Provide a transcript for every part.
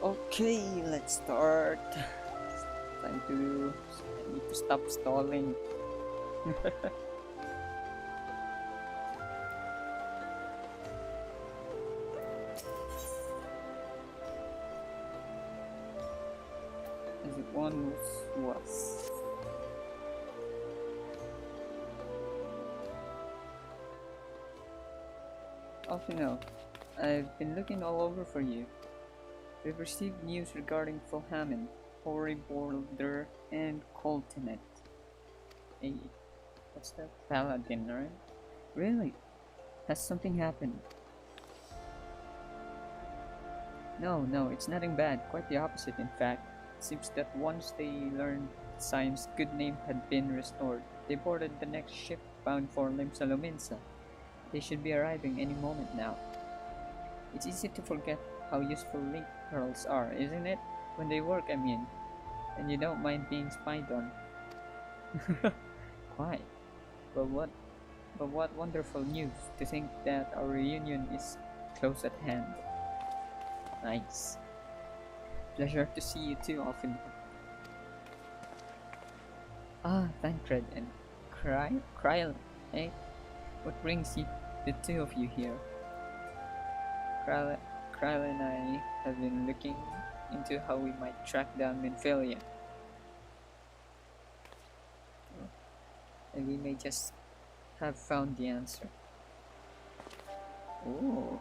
Okay, let's start. Time to. I need to stop stalling. As it once was. Also, no, I've been looking all over for you. We've received news regarding Fulhamen, Horribolder, and Coltinet. Hey, what's that? Paladin, right? Really? Has something happened? No, it's nothing bad. Quite the opposite, in fact. It seems that once they learned Sion's good name had been restored, they boarded the next ship bound for Limsa. They should be arriving any moment now. It's easy to forget how useful link pearls are, isn't it? When they work, I mean. And you don't mind being spied on. Quite. But what wonderful news to think that our reunion is close at hand. Nice. Pleasure to see you too often. Ah, Thancred and Kryl, eh? What brings you, the two of you here? Kryl and I have been looking into how we might track down Minfilia. And we may just have found the answer. Oh.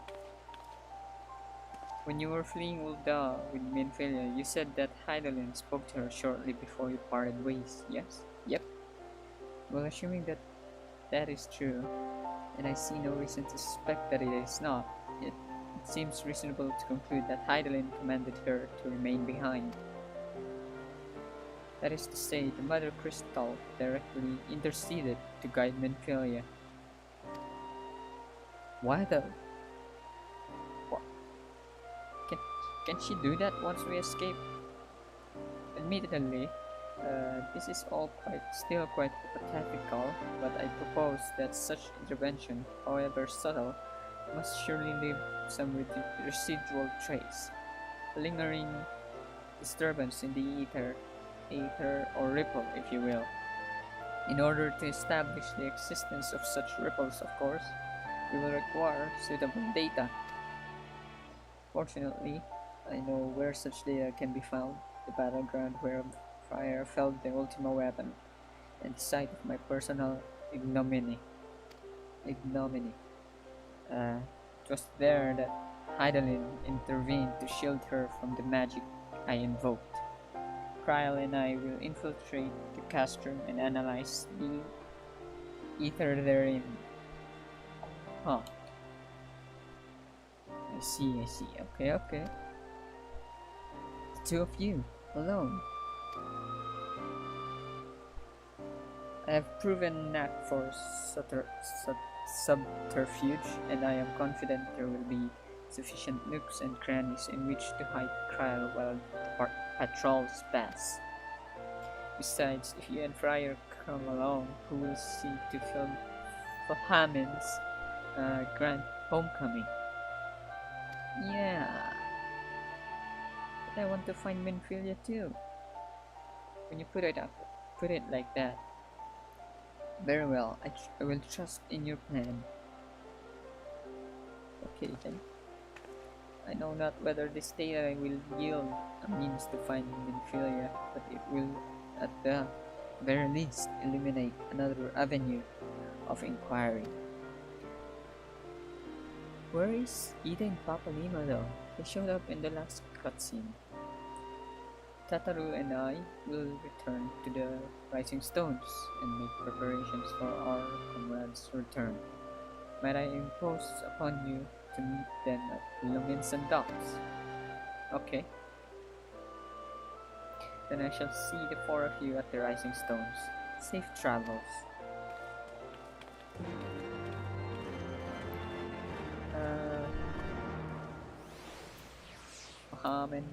When you were fleeing Ul'dah with Minfilia, you said that Hydaelyn spoke to her shortly before you parted ways, yes? Yep. Well, assuming that that is true, and I see no reason to suspect that it is not, it seems reasonable to conclude that Hydaelyn commanded her to remain behind. That is to say, the Mother Crystal directly interceded to guide Minfilia. Why though? What? Can she do that once we escape? Admittedly, this is all still quite hypothetical, but I propose that such intervention, however subtle, must surely leave some residual trace, a lingering disturbance in the ether or ripple, if you will. In order to establish the existence of such ripples, of course, we will require suitable data. Fortunately, I know where such data can be found, the battleground where Frayar felled the Ultima weapon, and the site of my personal ignominy. It was there that Hydaelyn intervened to shield her from the magic I invoked. Kryl and I will infiltrate the castrum and analyze the ether therein. Huh. I see. Okay. The two of you, alone. I have proven knack for subterfuge, and I am confident there will be sufficient nooks and crannies in which to hide Kryl while the patrols pass. Besides, if you and Frayar come along, who will see to film Fulhamen's grand homecoming? Yeah, but I want to find Minfilia too. When you put it like that. Very well, I will trust in your plan. Okay then. I know not whether this data will yield a means to find Minfilia, but it will at the very least eliminate another avenue of inquiry. Where is Ida and Papa Lima though? They showed up in the last cutscene. Tataru and I will return to the Rising Stones and make preparations for our comrade's return. Might I impose upon you to meet them at Luminsan Docks? Okay. Then I shall see the four of you at the Rising Stones. Safe travels. Mohammed.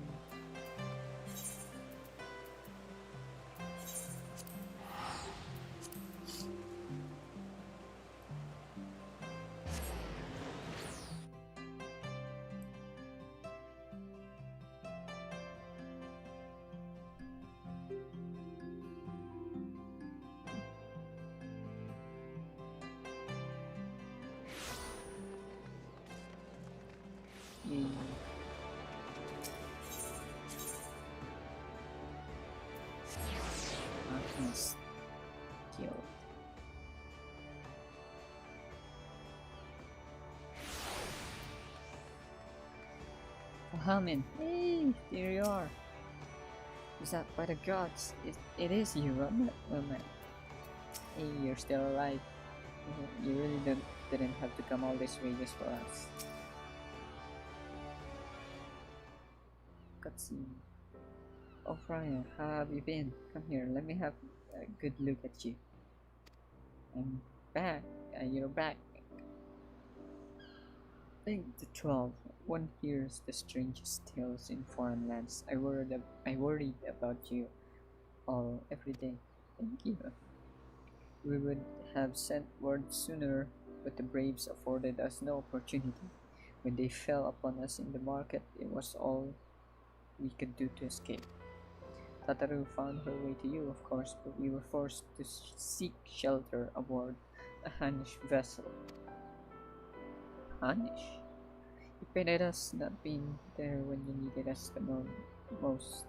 Yay. Alchemist killed. Hamin, hey, there you are. Is that by the gods? It is you, Roman. Hey, you're still alive. You really didn't have to come all this way just for us. Cutscene. Oh, Frayar, how have you been? Come here, let me have a good look at you. I'm back. You're back. Think the 12. One hears the strangest tales in foreign lands. I worried about you all every day. Thank you. We would have sent word sooner, but the braves afforded us no opportunity. When they fell upon us in the market, it was all we could do to escape. Tataru found her way to you, of course, but we were forced to seek shelter aboard a Hannish vessel. Hannish? You painted us not being there when you needed us the most.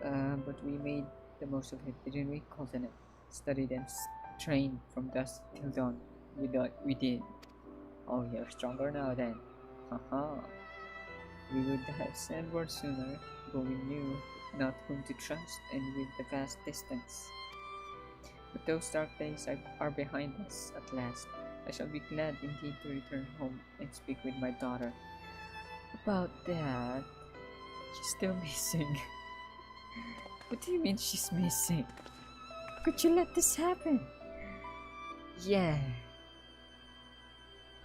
But we made the most of it, didn't we, Colton? Studied and trained from dusk till dawn. We did. Oh, you're stronger now then. Haha. We would have sent word sooner, but we knew not whom to trust, and with the vast distance. But those dark days are behind us at last. I shall be glad indeed to return home and speak with my daughter. About that, she's still missing. What do you mean she's missing? How could you let this happen? Yeah.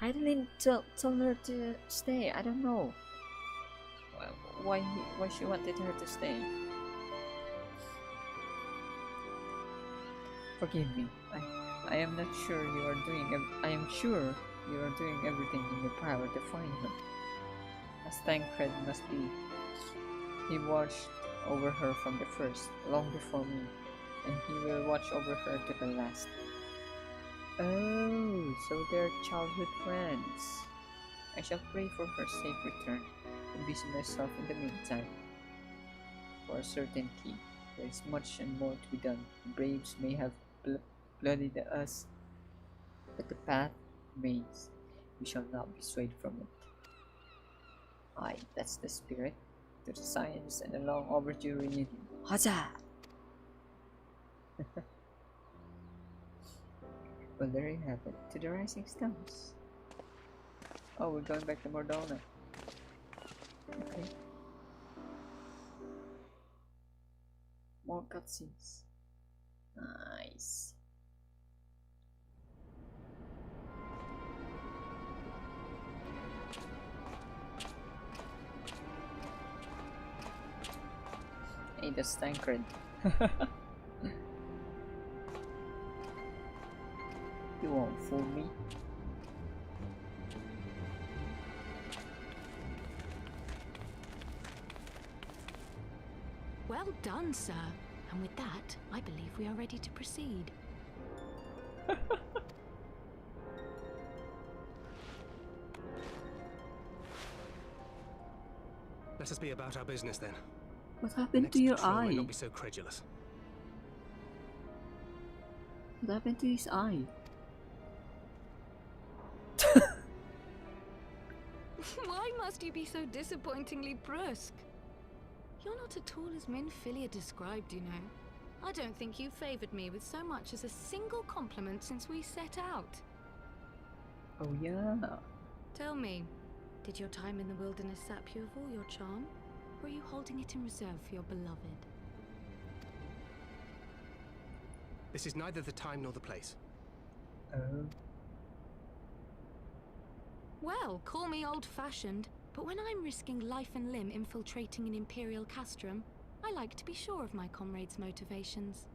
I didn't tell her to stay. I don't know. Why she wanted her to stay. Forgive me. I am not sure you are doing. I am sure you are doing everything in your power to find her. As Tancred must be. He watched over her from the first, long before me, and he will watch over her to the last. Oh, so they're childhood friends. I shall pray for her safe return and busy myself in the meantime. For a certainty, there is much and more to be done. The braves may have bloodied us, but the path remains. We shall not be swayed from it. Aye, that's the spirit. To the science and the long overdue reunion. Huzzah! Well, there you have it. To the rising stars. Oh, we're going back to Mordona. Okay. More cutscenes. Nice. Hey, that's Tancred. You won't fool me. Well done, sir. And with that, I believe we are ready to proceed. Let us be about our business then. What happened to your eye? Might not be so credulous. What happened to his eye? Why must you be so disappointingly brusque? You're not at all as Minfilia described, you know. I don't think you favoured me with so much as a single compliment since we set out. Oh yeah. Tell me, did your time in the wilderness sap you of all your charm? Or are you holding it in reserve for your beloved? This is neither the time nor the place. Oh. Well, call me old-fashioned, but when I'm risking life and limb infiltrating an Imperial castrum, I like to be sure of my comrades' motivations.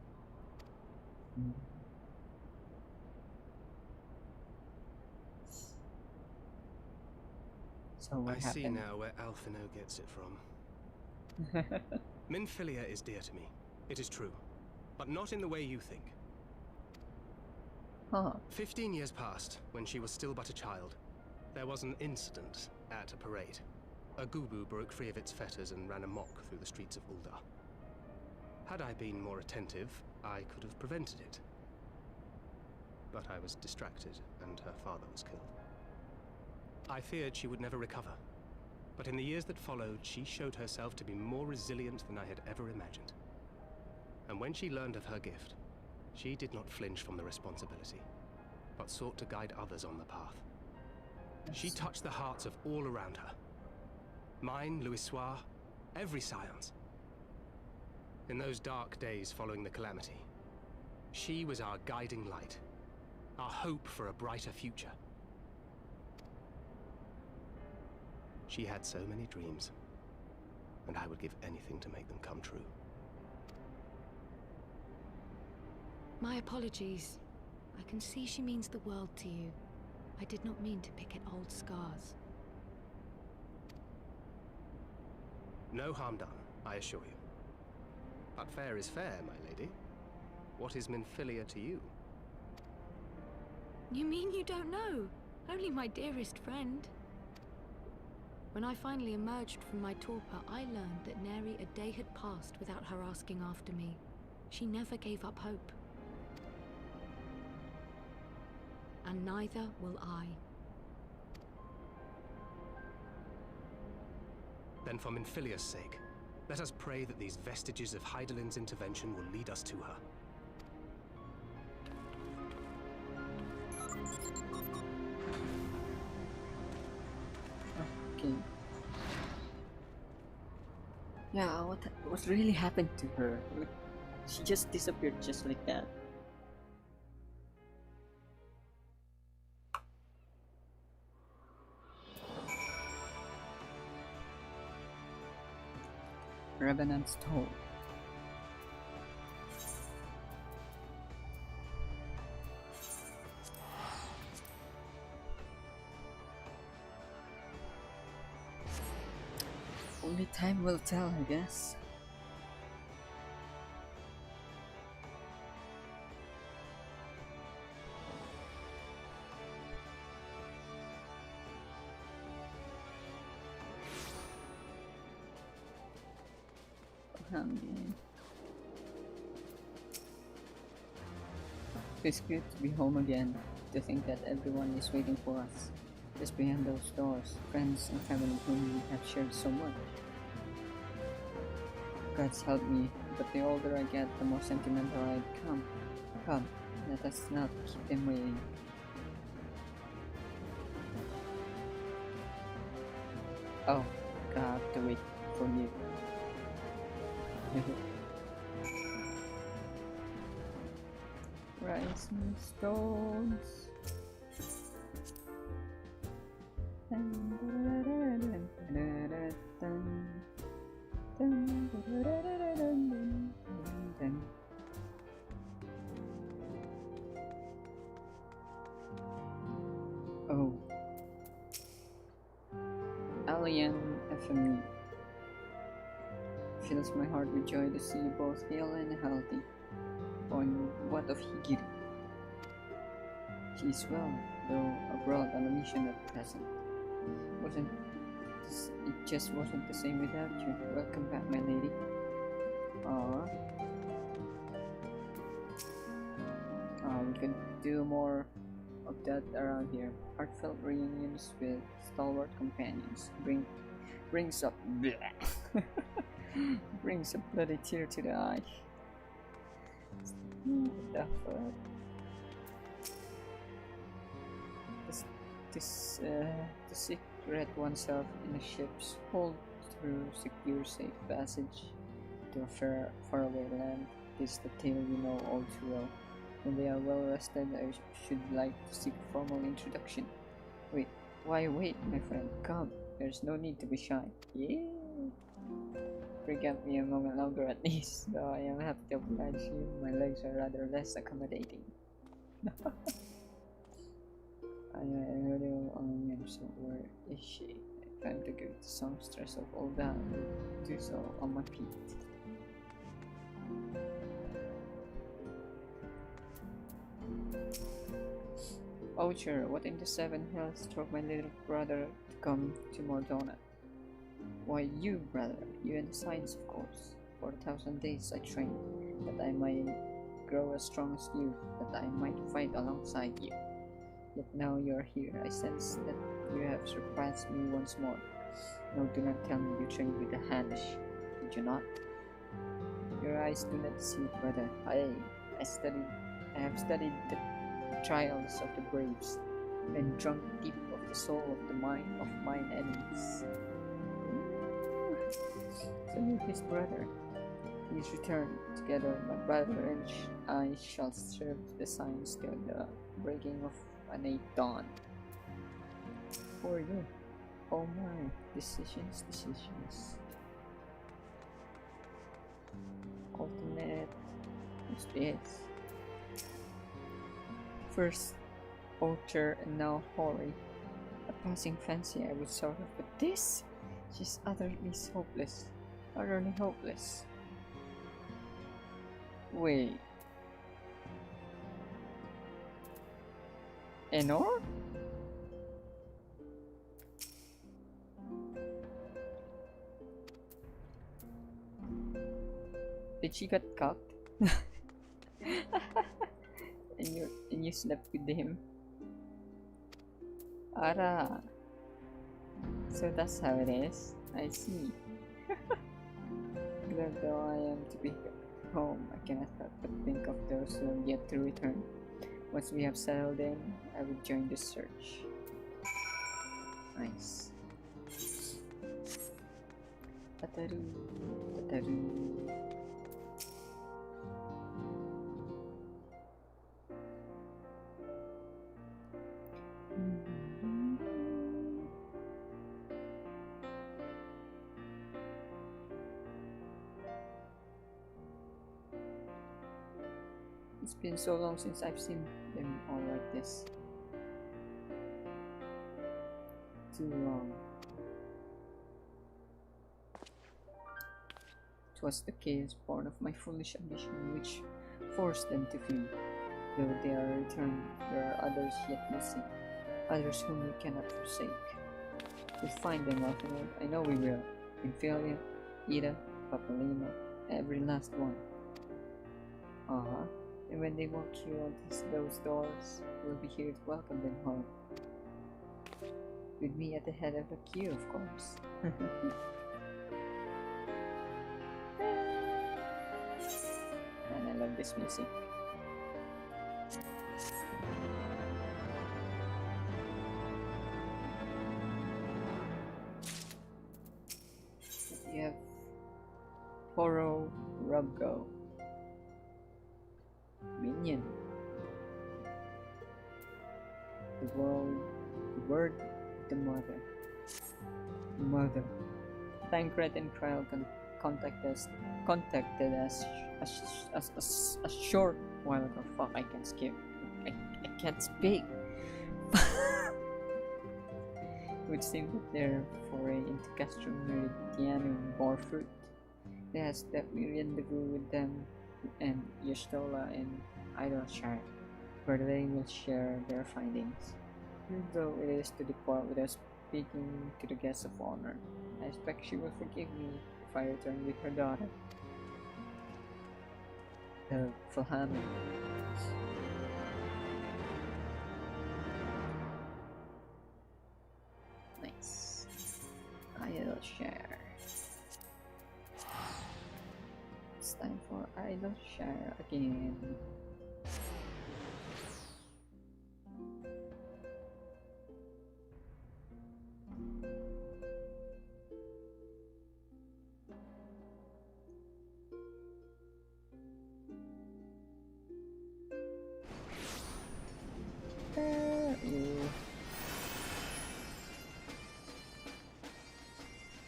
So what happened? I see now where Alphino gets it from. Minfilia is dear to me. It is true. But not in the way you think. Huh. 15 years passed when she was still but a child. There was an incident at a parade. A gubu broke free of its fetters and ran amok through the streets of Ul'dah. Had I been more attentive, I could have prevented it. But I was distracted, and her father was killed. I feared she would never recover, but in the years that followed, she showed herself to be more resilient than I had ever imagined. And when she learned of her gift, she did not flinch from the responsibility, but sought to guide others on the path. She touched the hearts of all around her. Mine, Louisoire, every scion's. In those dark days following the calamity, she was our guiding light, our hope for a brighter future. She had so many dreams, and I would give anything to make them come true. My apologies. I can see she means the world to you. I did not mean to pick at old scars. No harm done, I assure you. But fair is fair, my lady. What is Minfilia to you? You mean you don't know? Only my dearest friend. When I finally emerged from my torpor, I learned that nary a day had passed without her asking after me. She never gave up hope. And neither will I. Then for Minfilia's sake, let us pray that these vestiges of Hydaelyn's intervention will lead us to her. Okay. Yeah, what really happened to her? She just disappeared just like that. Revenant's Toll. Only time will tell, I guess. It's good to be home again, to think that everyone is waiting for us, just behind those doors, friends and family whom we have shared so much. God's help me, but the older I get, the more sentimental I become. Come, let us not keep them waiting. Oh, I have to wait for you. Rising stones. Oh. Alien FME. Fills my heart with joy to see you both hale and healthy. On what of Higiri? She is well, though abroad on a mission at present. It just wasn't the same without you. Welcome back, my lady. We could do more of that around here. Heartfelt reunions with stalwart companions brings up brings a bloody tear to the eye. The to secret oneself in a ship's hold through secure, safe passage to a faraway land. This is the tale you know all too well. When they are well rested, I should like to seek formal introduction. Wait, why wait, my friend? Come, there's no need to be shy. Yeah. Forget me a moment longer at least, though I am happy to oblige you. My legs are rather less accommodating. So where is she? Time to give the songstress of all that. Do so on my feet. Oh sure, what in the seven hells drove my little brother to come to Mordona? Why you, brother, you and the science, of course. For 1,000 days I trained, that I might grow as strong as you, that I might fight alongside you. Yet now you are here, I sense that you have surpassed me once more. No, do not tell me you trained with the Hanish, did you not? Your eyes do not deceive, brother. I have studied the trials of the braves, and drunk deep of the soul of the mind of mine enemies. So you're his brother. Please return. Together, my brother and I shall serve the science till the breaking of an 8 dawn. For you. Oh my. Decisions. Ultimate. What's this? First, Ulcer and now Hori. A passing fancy I would sort of, but this? She's utterly hopeless. Utterly hopeless. Wait. Enor? Did she got cucked? and you slept with him? Ara. So that's how it is. I see. Glad though I am to be home, I cannot help but think of those who have yet to return. Once we have settled in, I will join the search. Nice. Tataru. It's been so long since I've seen them all like this. Too long. It was the chaos born of my foolish ambition which forced them to flee. Though they are returned, there are others yet missing, others whom we cannot forsake. We'll find them, Alphenor. I know we will. Infilia, Ida, Papalina, every last one. And when they walk through those doors, we'll be here to welcome them home. With me at the head of the queue, of course. And I love this music. You have Poro Rubgo. Minion. The word, the mother. Tancred and Kryl contacted us a short while ago. Fuck, I can't skip. I can't speak. It would seem that their foray into Castrum Meridianum bore fruit. They asked that we rendezvous with them and Yestola in Idleshire, where they will share their findings. Though it is to depart without speaking to the guest of honor, I expect she will forgive me if I return with her daughter, the Fulhami. Nice. Idleshire. It's time for Idleshire again.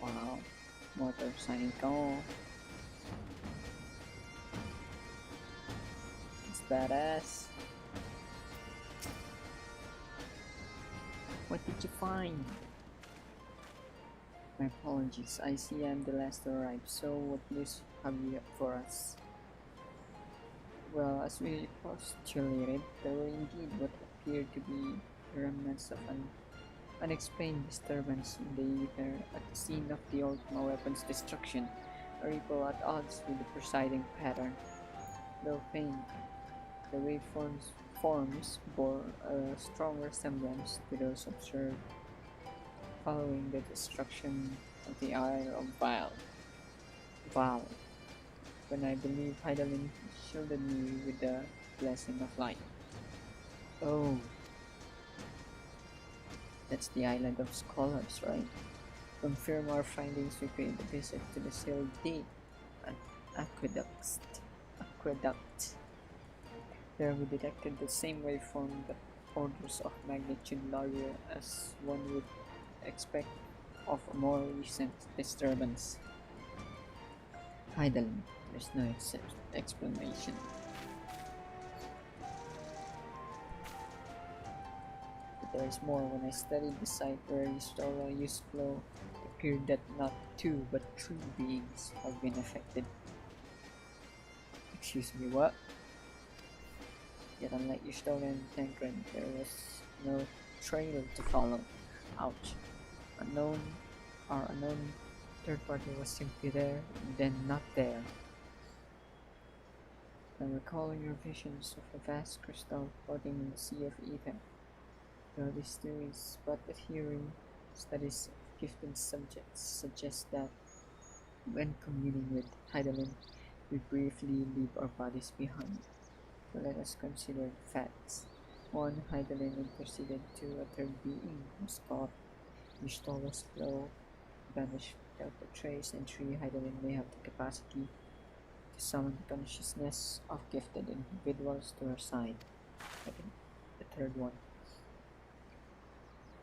Wow, motorcycle. It's badass. What did you find? My apologies, I see I'm the last to arrive, so what news have you for us? Well, as we postulated, there were indeed what appeared to be remnants of an Unexplained disturbance in the ether at the scene of the Ultima weapon's destruction, a ripple at odds with the presiding pattern. Though faint, the waveforms bore a strong resemblance to those observed following the destruction of the Isle of Val, when I believe Hydaelyn shielded me with the blessing of light. Oh, that's the Island of Scholars, right? Confirm our findings, we paid a visit to the sealed deep, an aqueduct. There we detected the same waveform, but orders of magnitude larger, as one would expect of a more recent disturbance. Hydaelyn, there's no explanation. But there is more. When I studied the site where Ystala used flow, it appeared that not 2 but 3 beings have been affected. Excuse me, what? Yet unlike Ystala and Tancred, there was no trail to follow. Ouch. Our unknown third party was simply there, then not there. I'm recalling your visions of a vast crystal floating in the sea of ether. Though this theories, but adhering studies of gifted subjects suggest that when communing with Hydaelyn, we briefly leave our bodies behind. So let us consider the facts. 1. Hydaelyn interceded to a third being whose thought Ystala's flow vanished without a trace, and 3. Hydaelyn may have the capacity to summon the consciousness of gifted individuals to her side. The third one.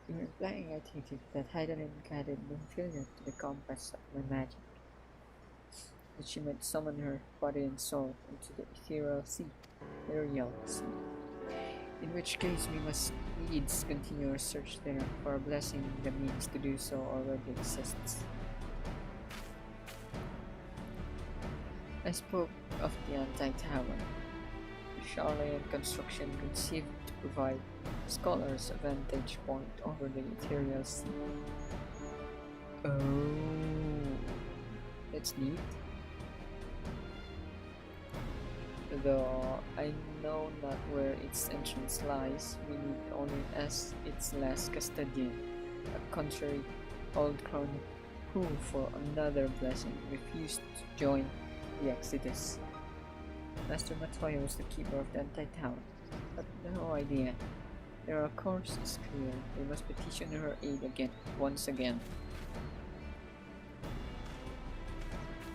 You're implying, I take it, that Hydaelyn guided Nymphelia to the compass of my magic, that she might summon her body and soul into the ethereal sea. In which case we must needs continue our search there, for a blessing the means to do so already exists. I spoke of the anti-tower, a Charlayan construction conceived to provide scholars a vantage point over the ethereal sea. Oh, that's neat. Though I know not where its entrance lies, we need only ask its last custodian, a contrary old crone who, for another blessing, refused to join the Exodus. Master Matoya was the keeper of the anti-tower, but no idea. Their course is clear. We must petition her aid once again.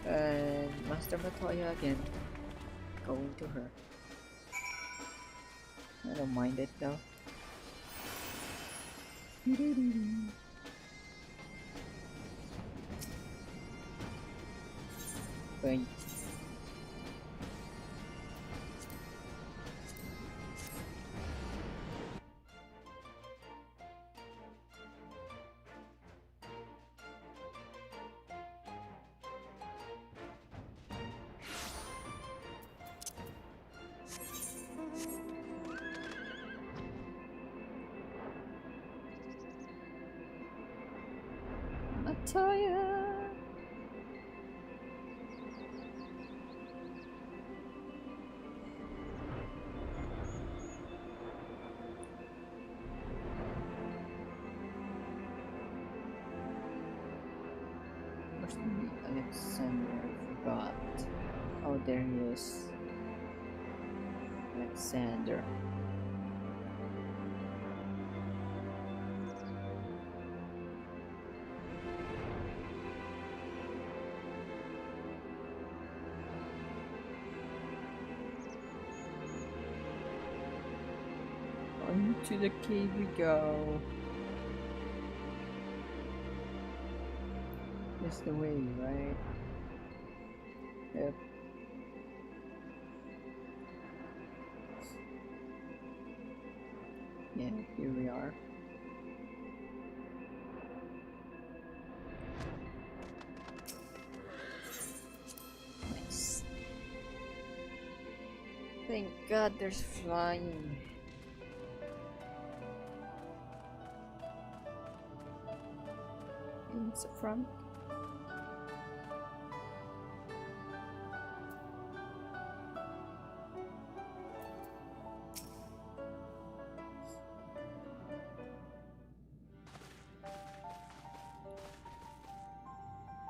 And Master Matoya again. Going to her. I don't mind it though. Wait. Matoya. Where's the Alexander? I forgot. Oh, there he is. Alexander. To the cave we go. That's the way, right? Yep. Yeah, here we are. Nice. Thank God there's flying. against the front.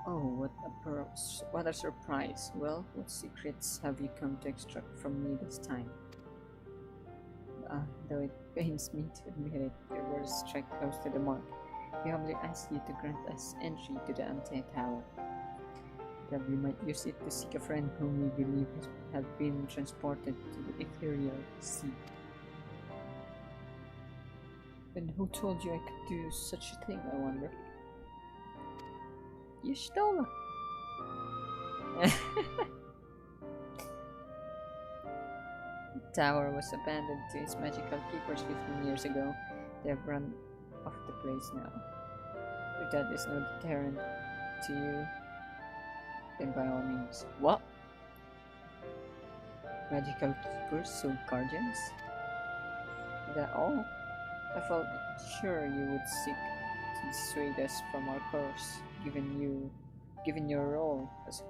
Oh, what a surprise. Well, what secrets have you come to extract from me this time? Though it pains me to admit it, your words strike close to the mark. We humbly ask you to grant us entry to the Untitled Tower, that we might use it to seek a friend whom we believe has been transported to the ethereal sea. And who told you I could do such a thing, I wonder? Y'shtola! The tower was abandoned to its magical keepers 15 years ago. They have run off the place now. If that is no deterrent to you, then by all means. What? Magical keepers, so guardians? Is that all? I felt sure you would seek to dissuade us from our course, given your role as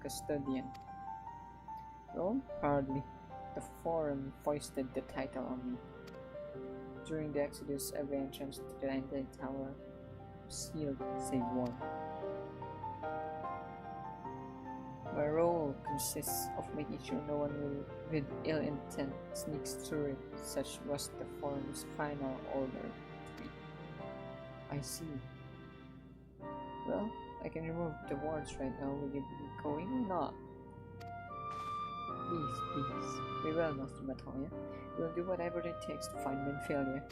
custodian. Role? Hardly. The Forum foisted the title on me. During the Exodus, every entrance to the Untitled Tower was sealed save one. My role consists of making sure no one with ill intent sneaks through it. Such was the Forum's final order to me. I see. Well, I can remove the wards right now. Will you be going or not? Please, please. We will, Master Matoya. We'll do whatever it takes to find Minfilia.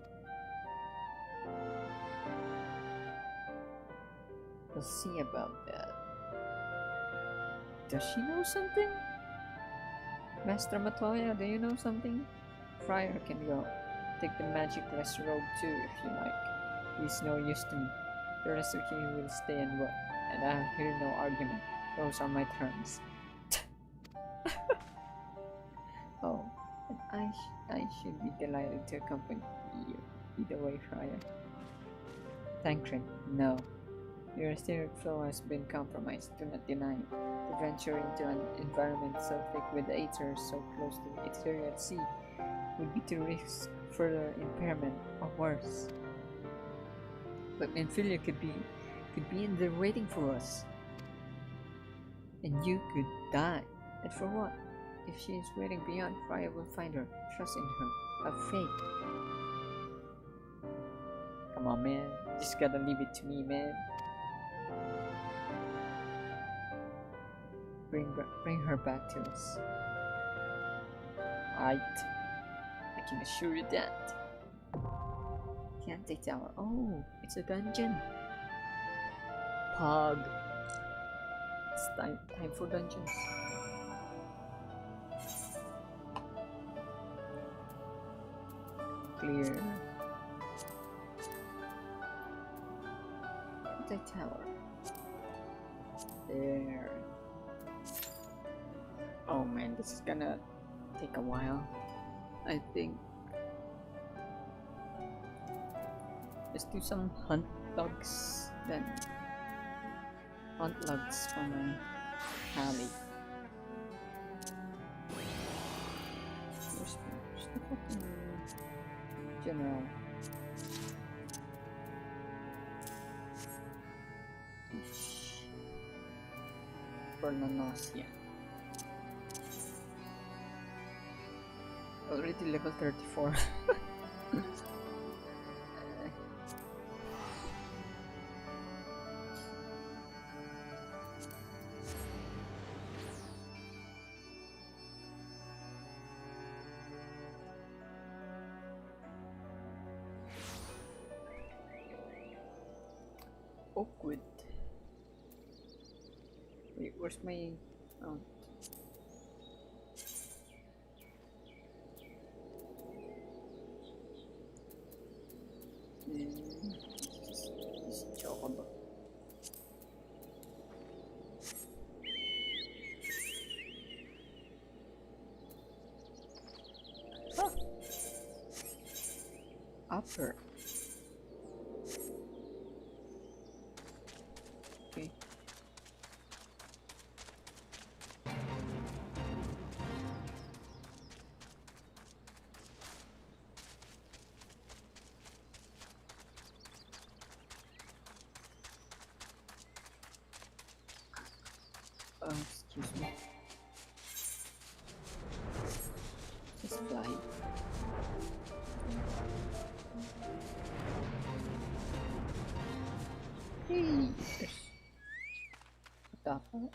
We'll see about that. Does she know something? Master Matoya, do you know something? Frayar can go. Take the magicless robe too, if you like. He's no use to me. The rest of you will stay and work, and I'll hear no argument. Those are my terms. Oh, and I should be delighted to accompany you. Either way, Frayar. Tancred, no. Your etheric flow has been compromised, do not deny it. To venture into an environment so thick with aether so close to the ethereal sea would be to risk further impairment or worse. But Minfilia could be in there waiting for us. And you could die. And for what? If she is waiting beyond, Frayar will find her. Trust in her. Have faith. Come on, man. Just gotta leave it to me, man. Bring her back to us. Right. I can assure you that. The Untitled Tower. Oh, it's a dungeon. Pog. It's time for dungeons. Clear. Untitled Tower. There. Oh man, this is gonna take a while. I think. Let's do some hunt logs then. Hunt logs for my Hallie. Where's the fucking general? For nausea. Already level 34. Awkward. Wait, where's my mount? Upper. Excuse me. Just fly. Hey! What the fuck?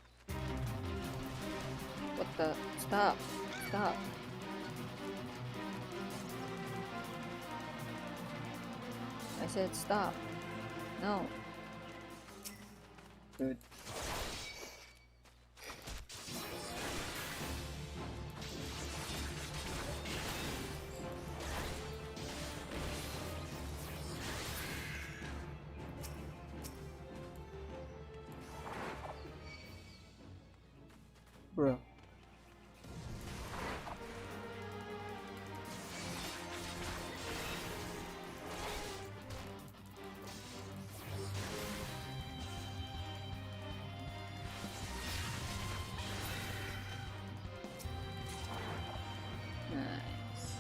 What the? Stop! Stop! I said stop. No. Good. Bro. Nice.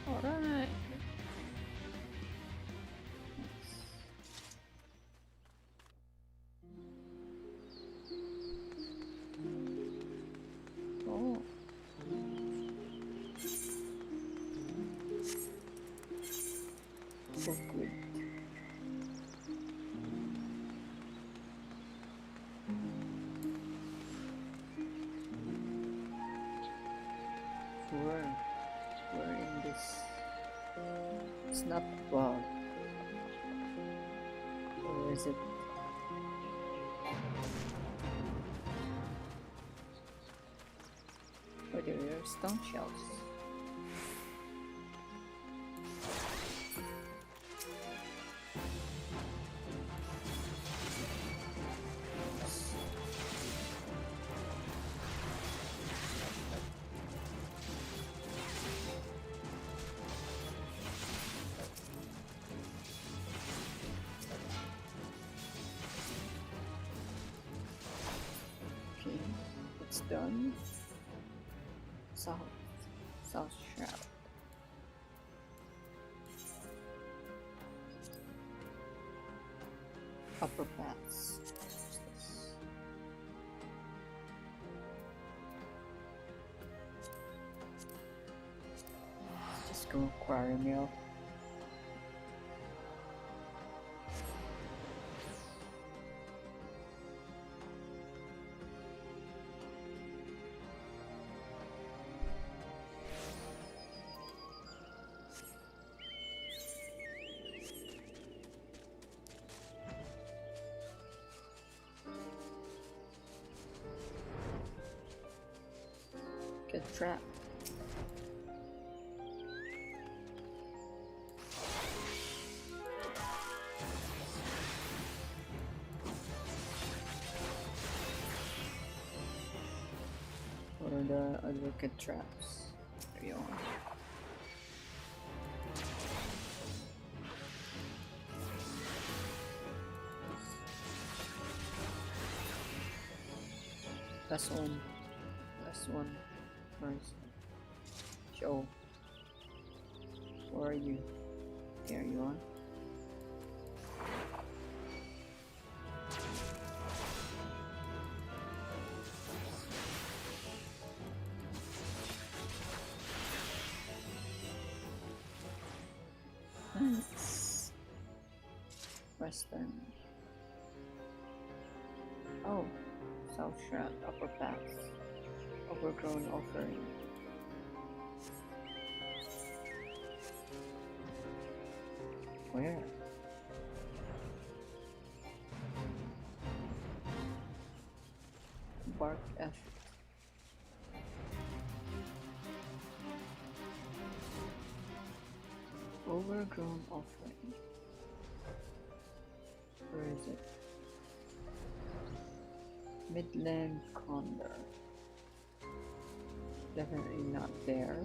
Alright. Oh. So good. We're in this. It's not bug. Or is it? Or there are stone shells. Okay, it's done. South Shroud. Upper paths. What's this? Let's just go aquarium mill. Get trapped. What are the advocate traps? There you are. Last one. Last one. Where is it? Joe. Where are you? There you are. Nice. Western. Oh, South Shroud, Upper Pass. Overgrown offering. Where? Bark F. Overgrown offering. Where is it? Midland Condor. Definitely not there.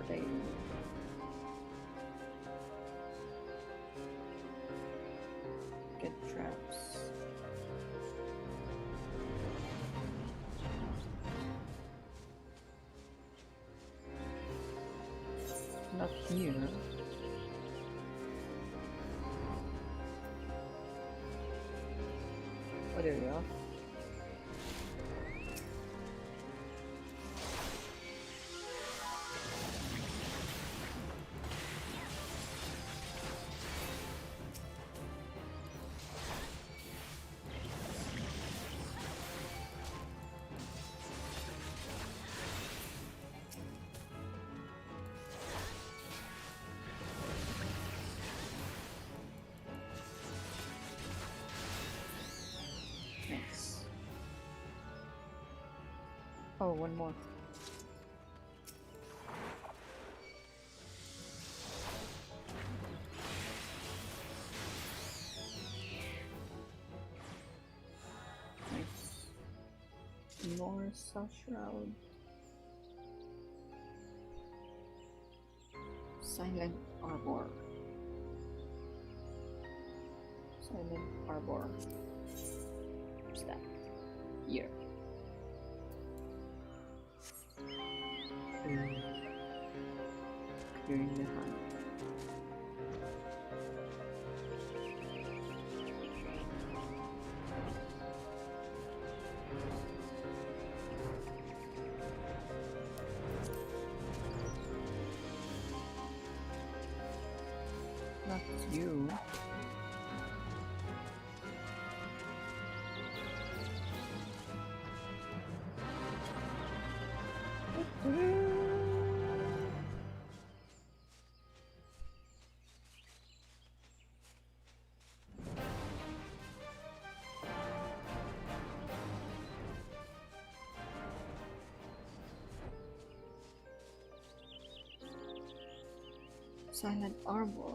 they? Get traps. Not here. Oh, there we are. Nice. Oh, one more. Nice. More Soul Shroud. Silent Arbor. Silent Arbor. What's that? Here. Clearing the hunt. Not you. Silent Arbor.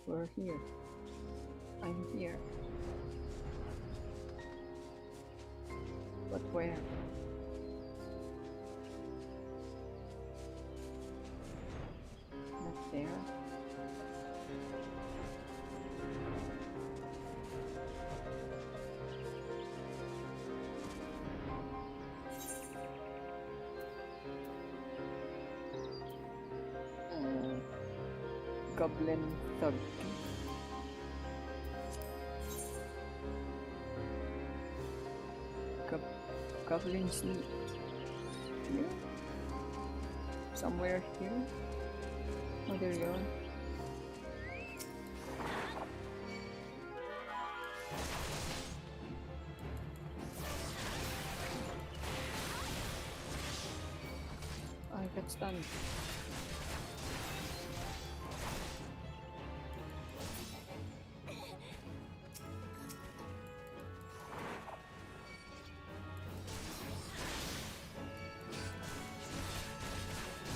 We're here. I'm here. But where? Not there. Goblin Thug. Goblins need here? Somewhere here? Oh, there you are. I got stunned.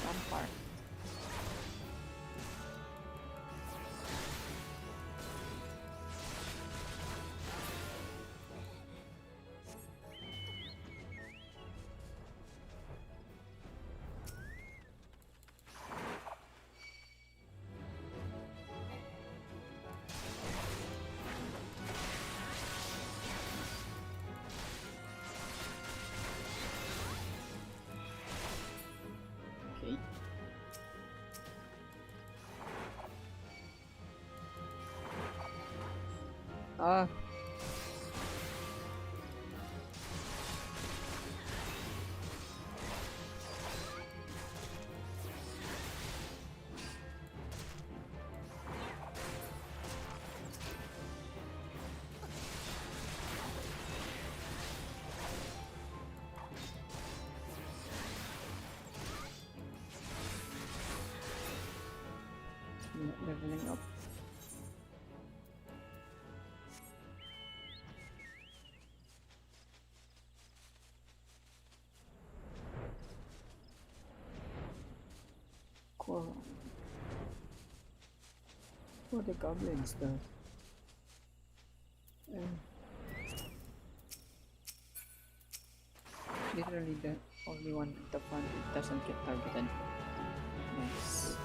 Rampart. Okay. Ah. Not leveling up. Coral. For the goblins though. literally the only one at the front that doesn't get targeted. Nice.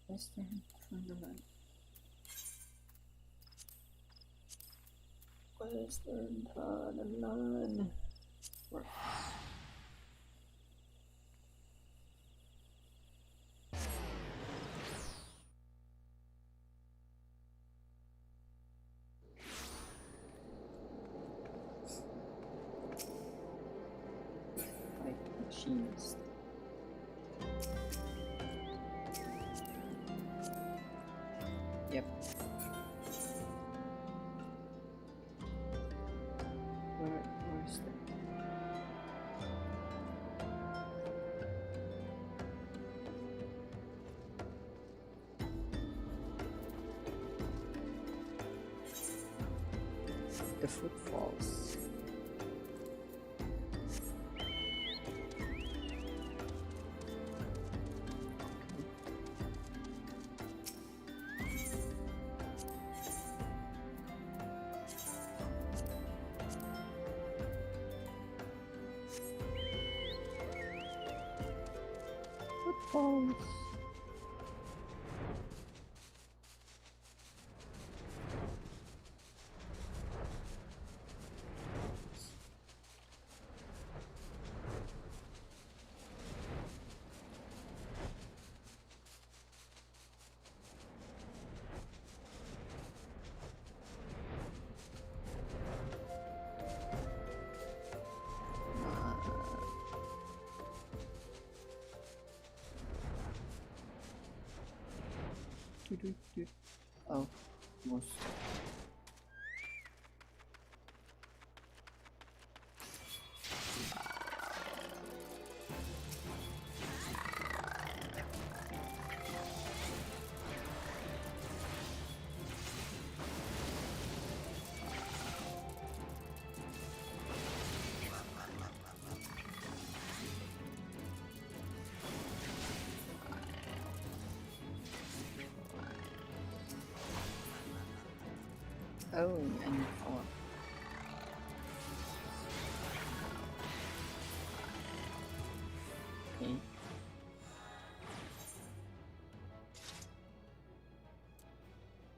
Western Thunderland. Western Thunderland. Work. Like machines. Yep. Where's the... The footfalls. Footfalls. Oh, almost. Oh, I need 4. Okay.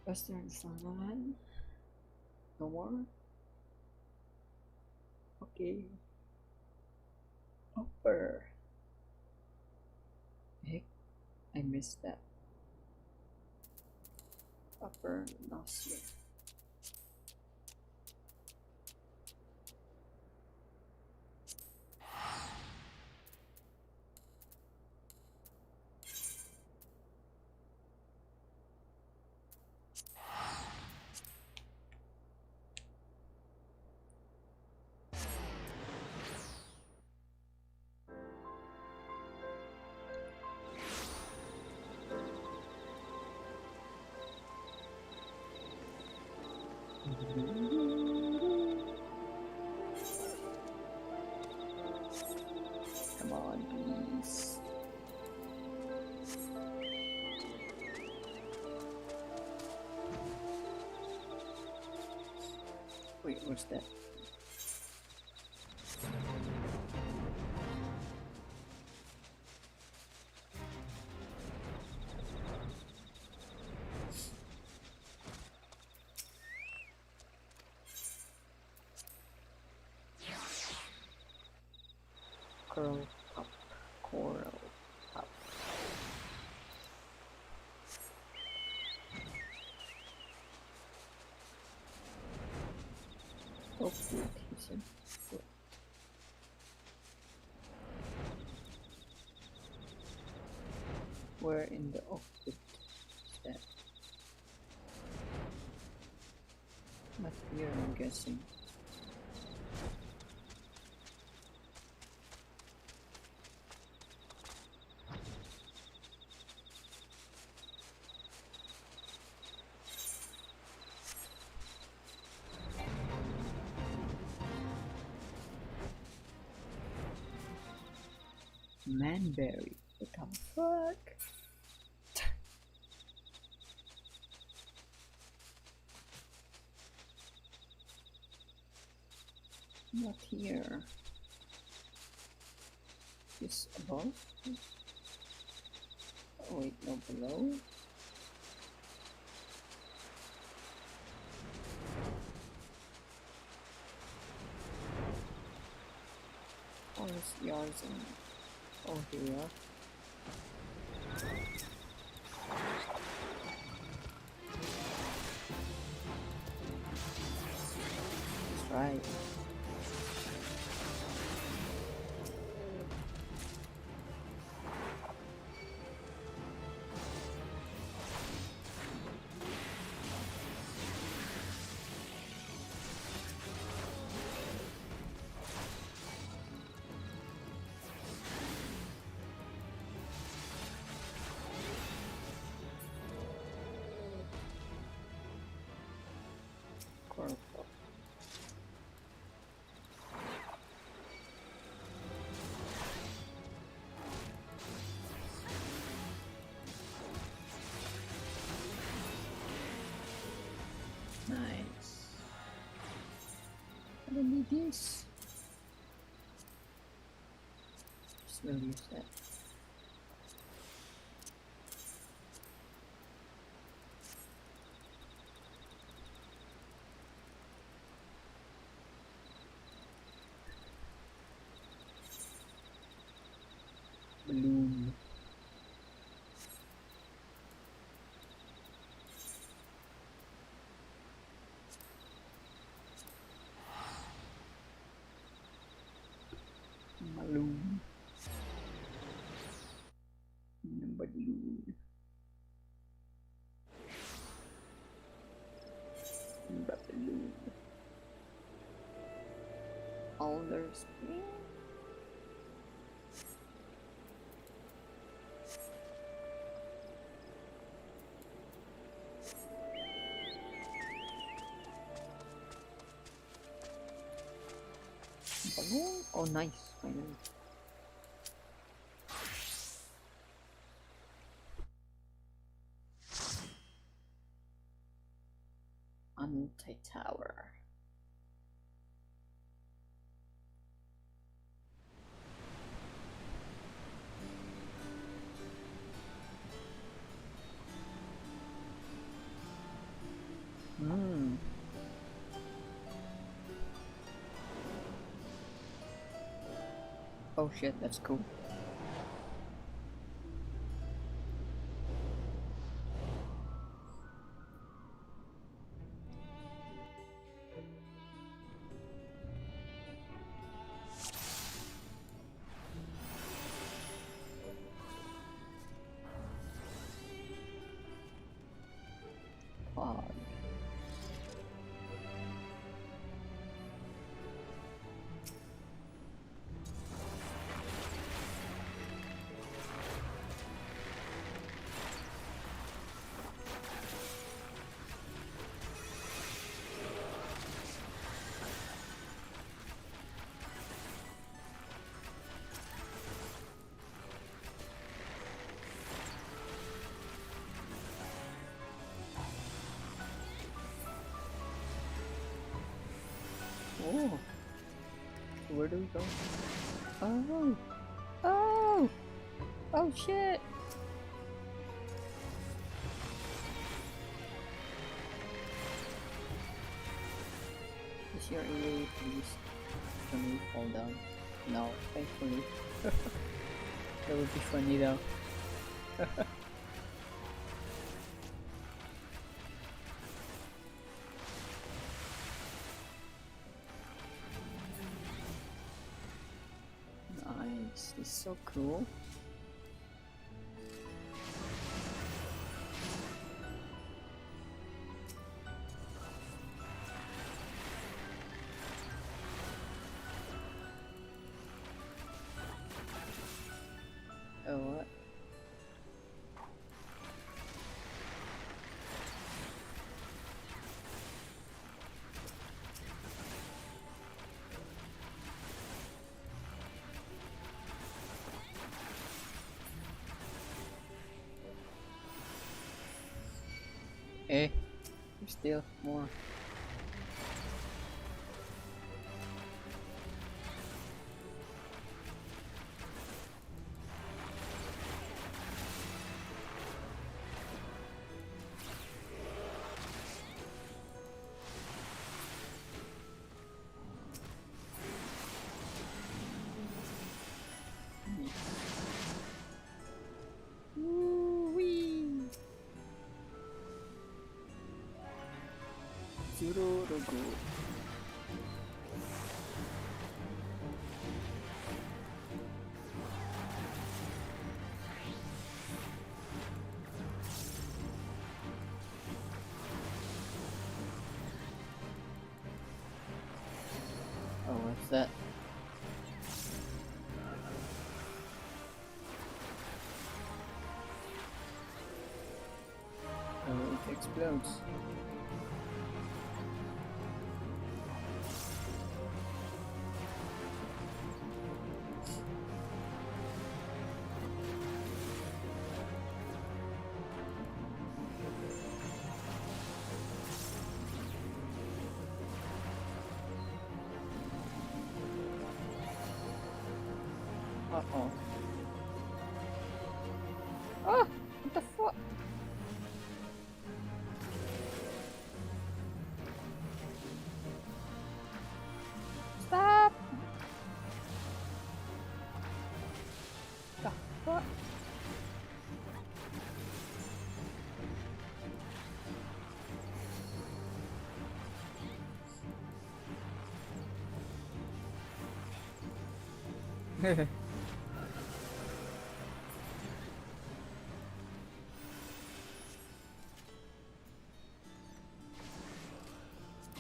Western Thunderland. No more. Okay. Upper. Heck, I missed that. Upper last year. Come on, please. Wait, what's that? Coral Cup. Coral Cup. said foot. Where in the octopus is that? Not here, I'm guessing. Manberry. What the fuck? Not here. Is above? Oh wait, no, below? Oh, it's yards and oh, here we are. That's right. Nice. I don't need this. Just will use that. Balloon. Balloon. Balloon. Balloon. Alder Spring. Balloon. Oh, nice. Finally. Untitled Tower. Oh shit, that's cool. Wow. Oh, where do we go? Oh, oh, oh shit! Is your EA please? Can we fall down? No, thankfully. That would be funny though. It's so cool. Oh, what? Eh, there's still more. Woo-wee. Zururugu. Oh, what's that? Oh, it explodes. Uh-oh. Oh! What the fuck? Stop! The fuck?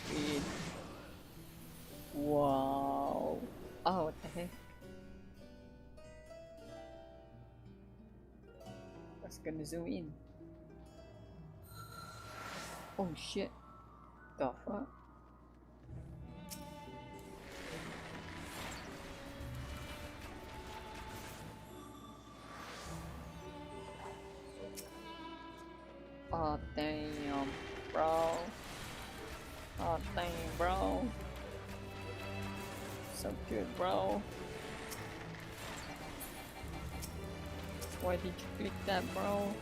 Sweet. Wow. Oh, what the heck? I was gonna zoom in. Oh shit. The fuck? Oh damn, bro. Oh damn, bro. So good, bro. Why did you click that, bro?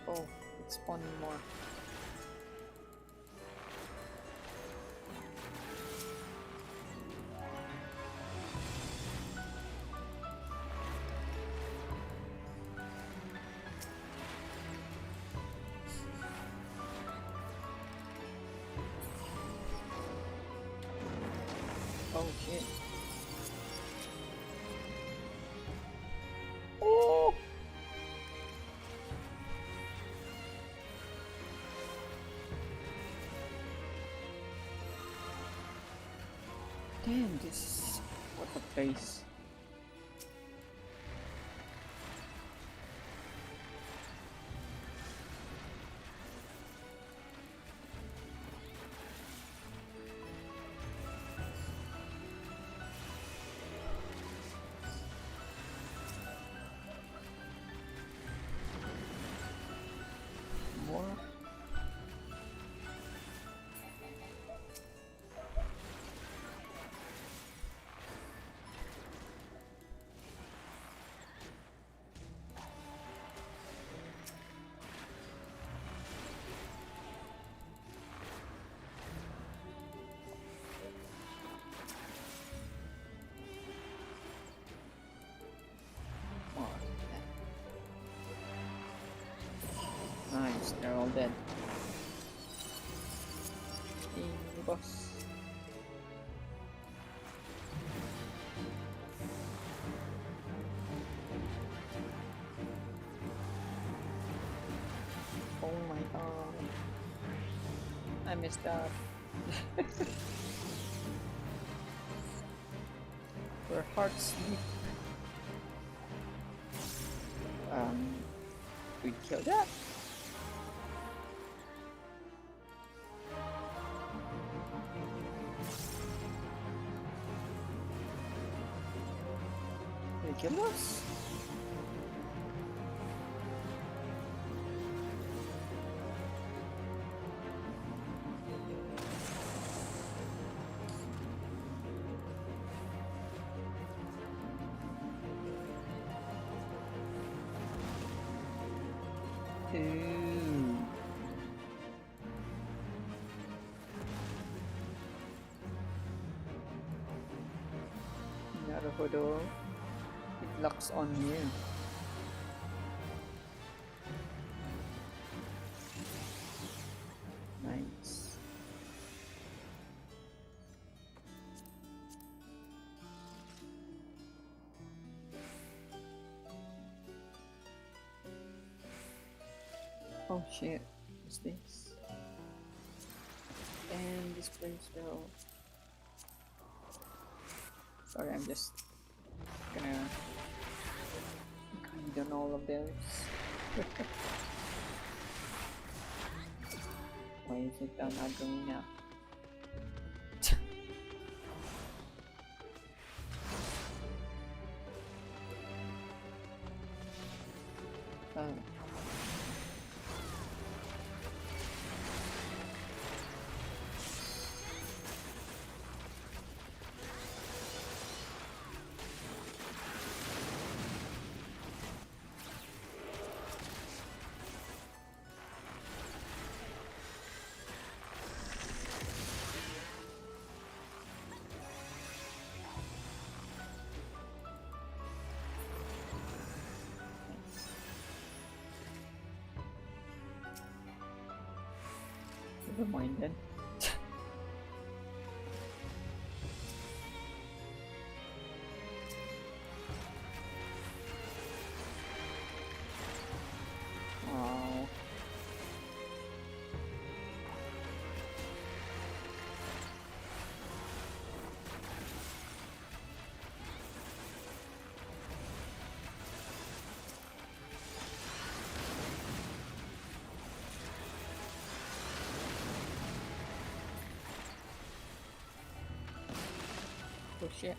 Oh, it's spawning more. Oh shit. Oh! Damn, this. What a place. More. Nice, they're all dead. Hey, boss. Oh my god. I messed up. We're hard sleep. We kill that? They kill us? Ooh. Naruhodo. It locks on you. Nice. Oh shit, what's this? And this place though. Sorry, I'm just gonna read on all of those. Why is it not going now? Oh. Never mind then. Oh. Oh shit.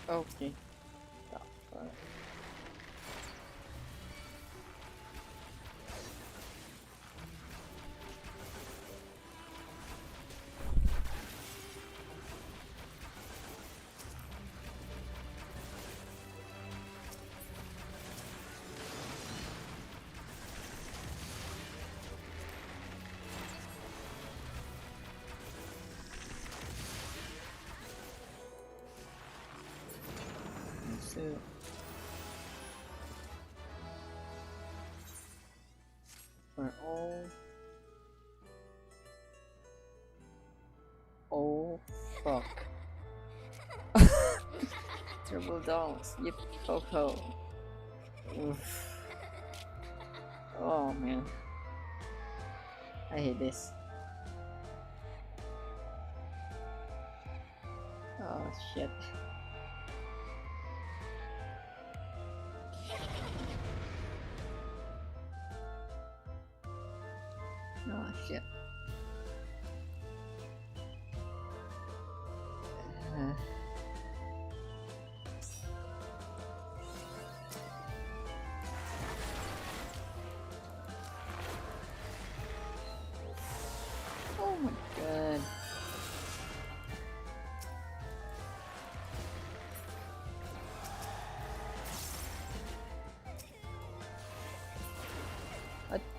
Okay. So we're all oh fuck. Triple dolls, yip ho ho. Oof. Oh man, I hate this. Oh shit. Oh shit. Oh my god.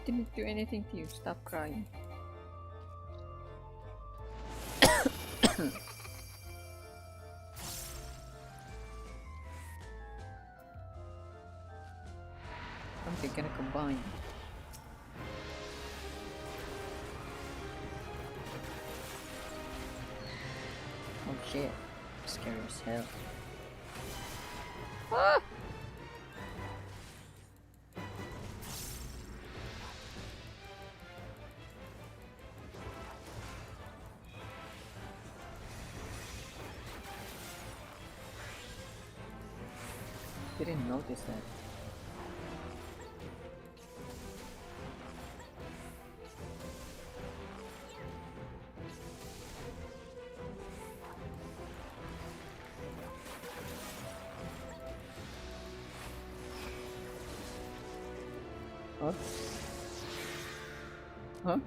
didn't do anything to you. Stop crying. Are they gonna combine? Oh shit. Scary as hell. Ah! Didn't notice that. Huh? Huh?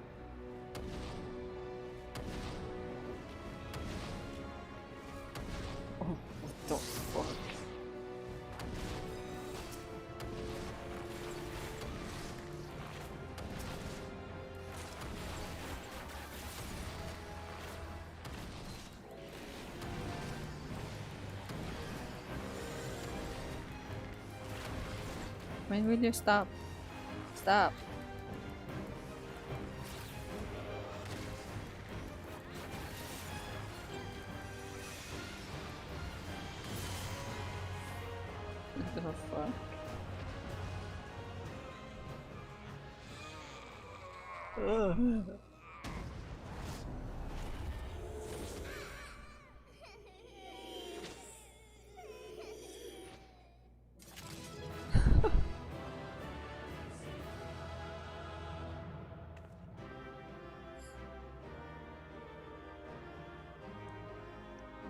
Oh, what the fuck? When will you stop? Stop. What the fuck? Ugh.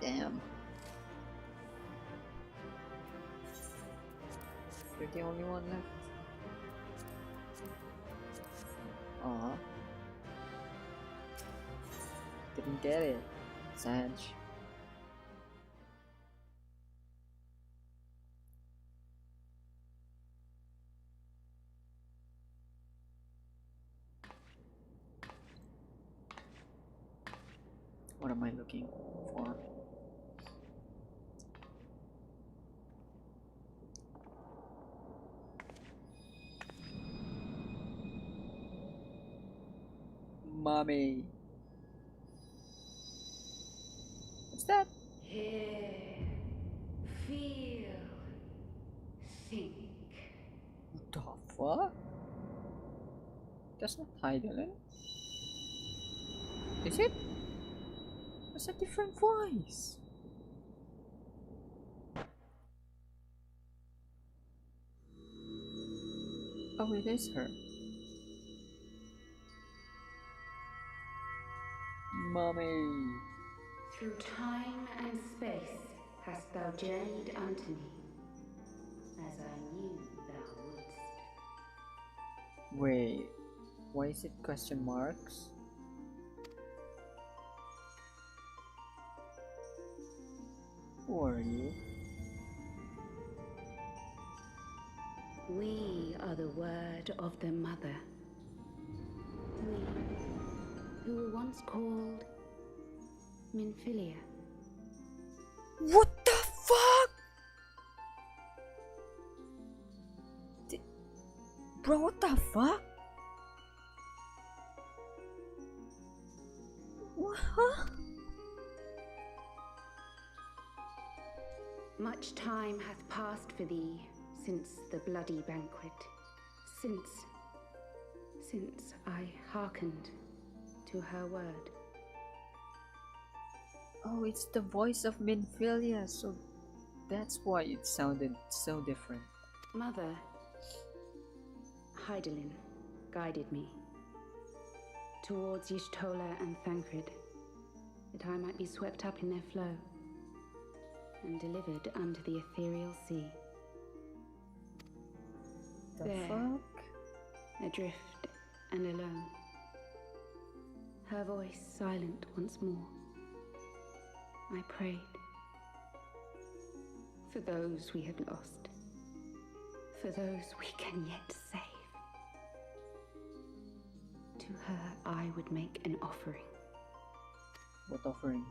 Damn. You're the only one left. Aw. Didn't get it. Sad. What am I looking for? Mommy. What's that? Hear, feel, think. What the fuck? That's not Heidelin. Is it? That's a different voice. Oh, it is her. Mommy. Through time and space hast thou journeyed unto me, as I knew thou wouldst. Wait, why is it question marks? Who are you? We are the word of the mother. We, who were once called Minfilia. What the fuck? Bro, what the fuck? What? Huh? Much time hath passed for thee since the bloody banquet, since I hearkened to her word. Oh, it's the voice of Minfilia, so that's why it sounded so different. Mother, Heidelin guided me towards Y'shtola and Thancred, that I might be swept up in their flow and delivered unto the ethereal sea. The There, fuck? adrift and alone, her voice silent once more, I prayed for those we had lost, for those we can yet save. her I would make an offering. What offering?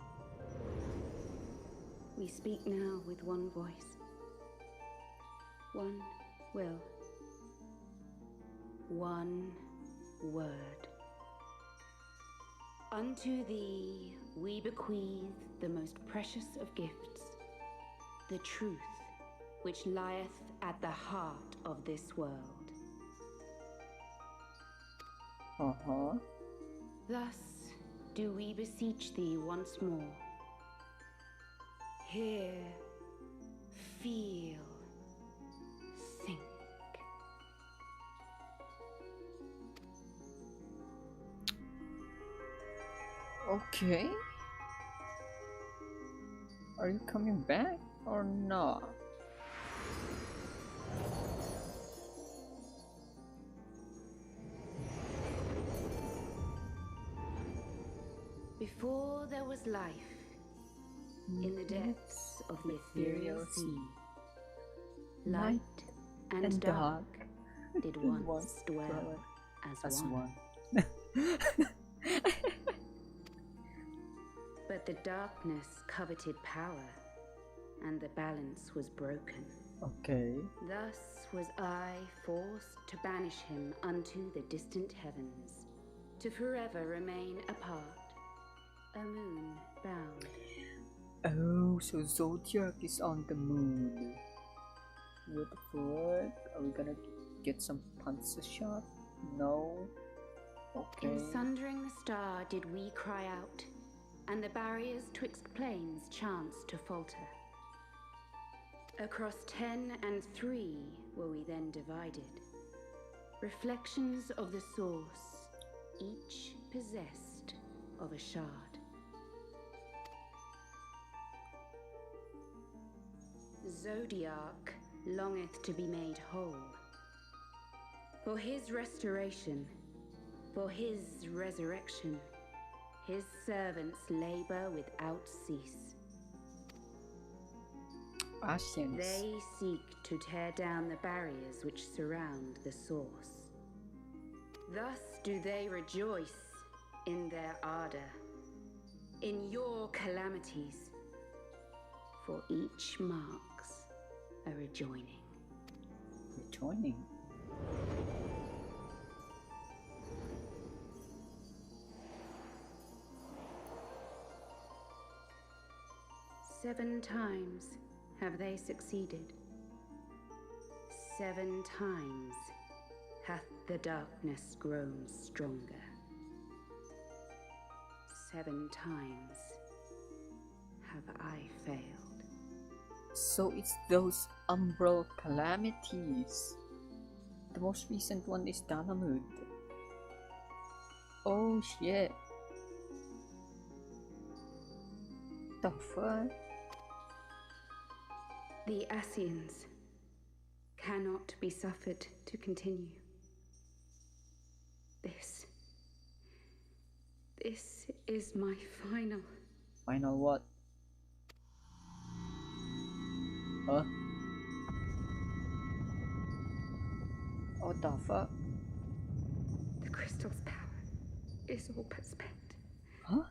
We speak now with one voice, one will, one word. Unto thee we bequeath the most precious of gifts, the truth which lieth at the heart of this world. Uh-huh. Thus do we beseech thee once more. Hear, feel, think. Okay. Are you coming back or not? Before there was life, in the depths of the ethereal sea, light and dark did once dwell as one. But the darkness coveted power, and the balance was broken. Okay. Thus was I forced to banish him unto the distant heavens, to forever remain apart, a moon bound. Oh, so Zodiac is on the moon. What the fuck? Are we gonna get some panzer shot? No. Okay. In sundering the star did we cry out, and the barriers twixt planes chanced to falter. Across 10 and 3 were we then divided, reflections of the source, each possessed of a shard. Zodiac longeth to be made whole. For his restoration, for his resurrection, his servants labor without cease. Ascians. They seek to tear down the barriers which surround the source. Thus do they rejoice in their ardor, in your calamities, for each marks a rejoining. Rejoining? Seven times have they succeeded. 7 times hath the darkness grown stronger. 7 times have I failed. So it's those umbral calamities. The most recent one is Dalamud. Oh shit. The fuck? The Ascians cannot be suffered to continue. This is my final. Final what? Huh? What the fuck? The crystal's power is all but spent. Huh?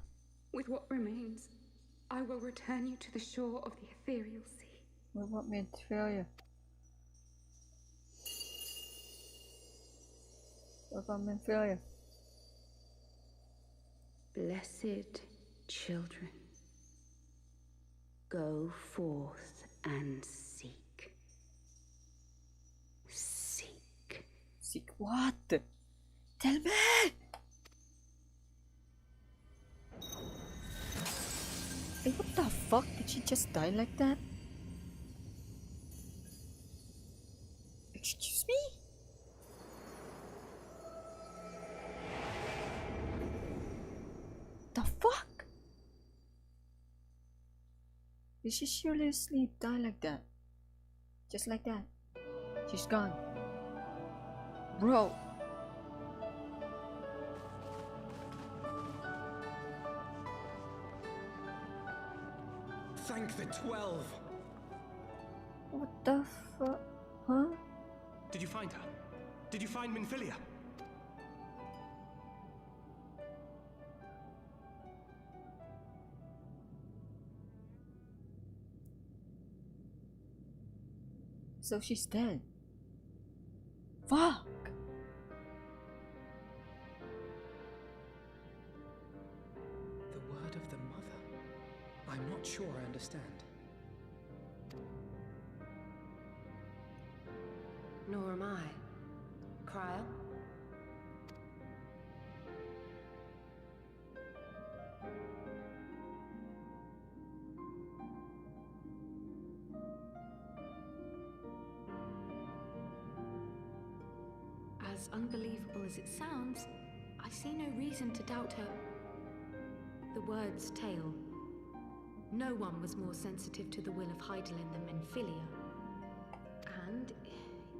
With what remains, I will return you to the shore of the ethereal sea. What about me to failure? What about me failure? Blessed children, go forth and seek. Seek. Seek what? Tell me! Hey, what the fuck? Did she just die like that? Excuse me? The fuck? Did she seriously die like that? Just like that? She's gone. Bro! Thank the 12! What the fuck? Huh? Did you find her? Did you find Minfilia? So she's dead. Fuck! The word of the mother. I'm not sure I understand. Nor am I. Frayar? As unbelievable as it sounds, I see no reason to doubt her. The word's tale. No one was more sensitive to the will of Hydaelyn than Minfilia. And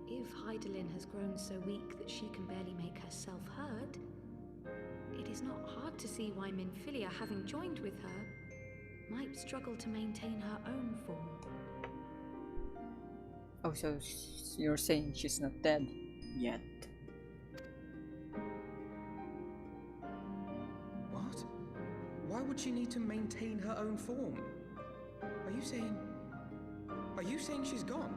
if Hydaelyn has grown so weak that she can barely make herself heard, it is not hard to see why Minfilia, having joined with her, might struggle to maintain her own form. Oh, so you're saying she's not dead yet? What? Why would she need to maintain her own form? Are you saying she's gone?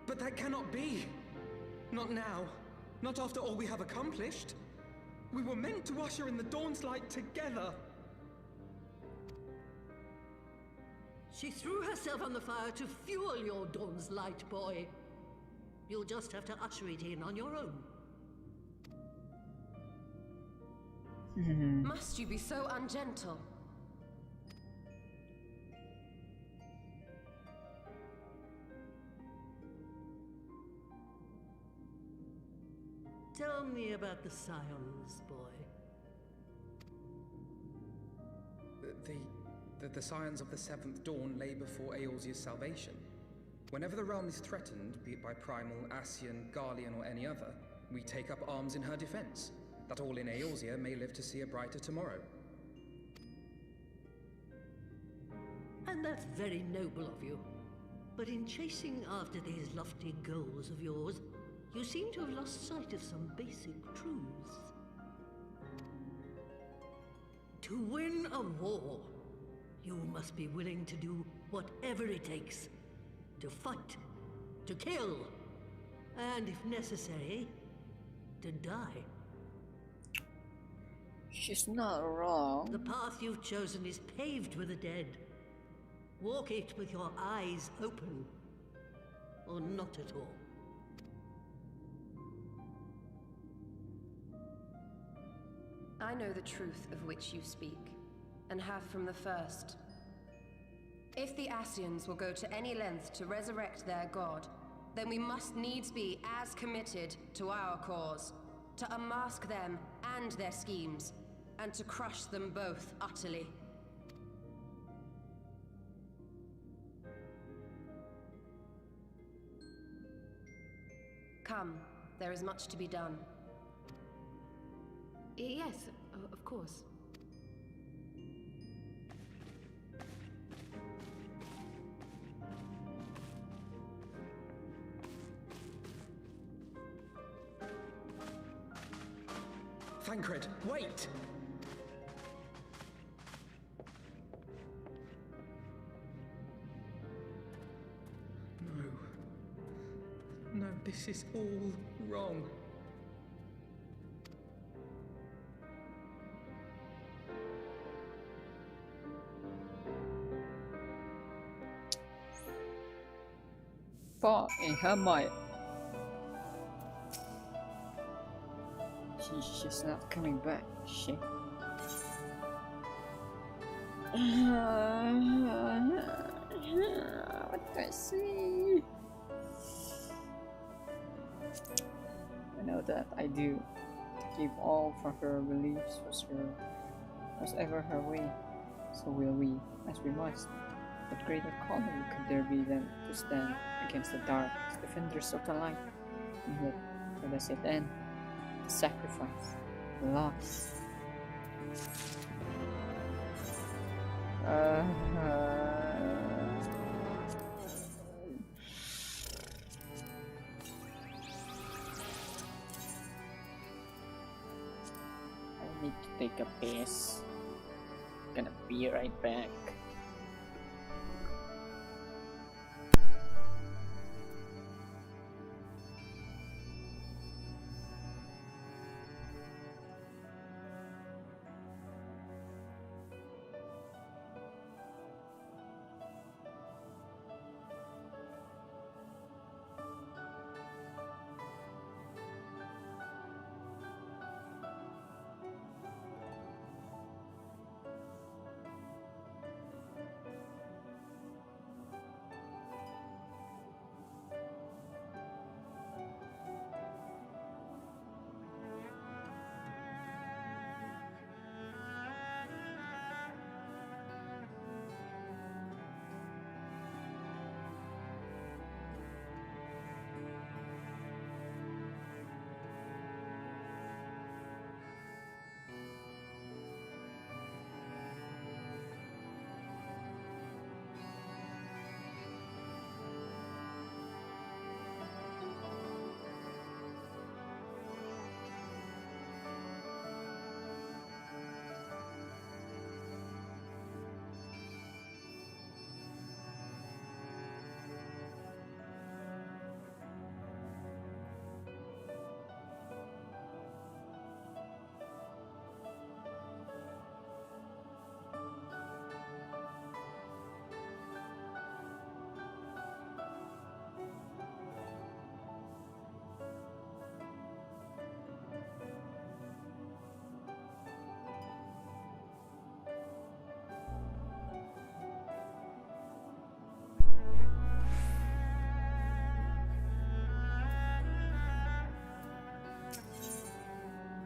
But that cannot be! Not now. Not after all we have accomplished. We were meant to usher in the dawn's light together. She threw herself on the fire to fuel your dawn's light, boy. You'll just have to usher it in on your own. Must you be so ungentle? Tell me about the Scions, boy. The Scions of the Seventh Dawn lay before Eorzea's salvation. Whenever the realm is threatened, be it by Primal, Ascian, Garlean, or any other, we take up arms in her defense, that all in Eorzea may live to see a brighter tomorrow. And that's very noble of you. But in chasing after these lofty goals of yours, you seem to have lost sight of some basic truths. To win a war, you must be willing to do whatever it takes. To fight, to kill, and if necessary, to die. She's not wrong. The path you've chosen is paved with the dead. Walk it with your eyes open, or not at all. I know the truth of which you speak, and have from the first. If the Ascians will go to any length to resurrect their god, then we must needs be as committed to our cause, to unmask them and their schemes, and to crush them both utterly. Come, there is much to be done. Yes, of course. Thancred, wait! No, this is all wrong. Far in her mind. She's not coming back, is she? What do I see? I know that I do. To give all for her beliefs was ever her way. So will we, as we must. What greater calling could there be than to stand against the dark, as defenders of the light? And yet, where does it end? The sacrifice, the loss. take a piss. Gonna be right back.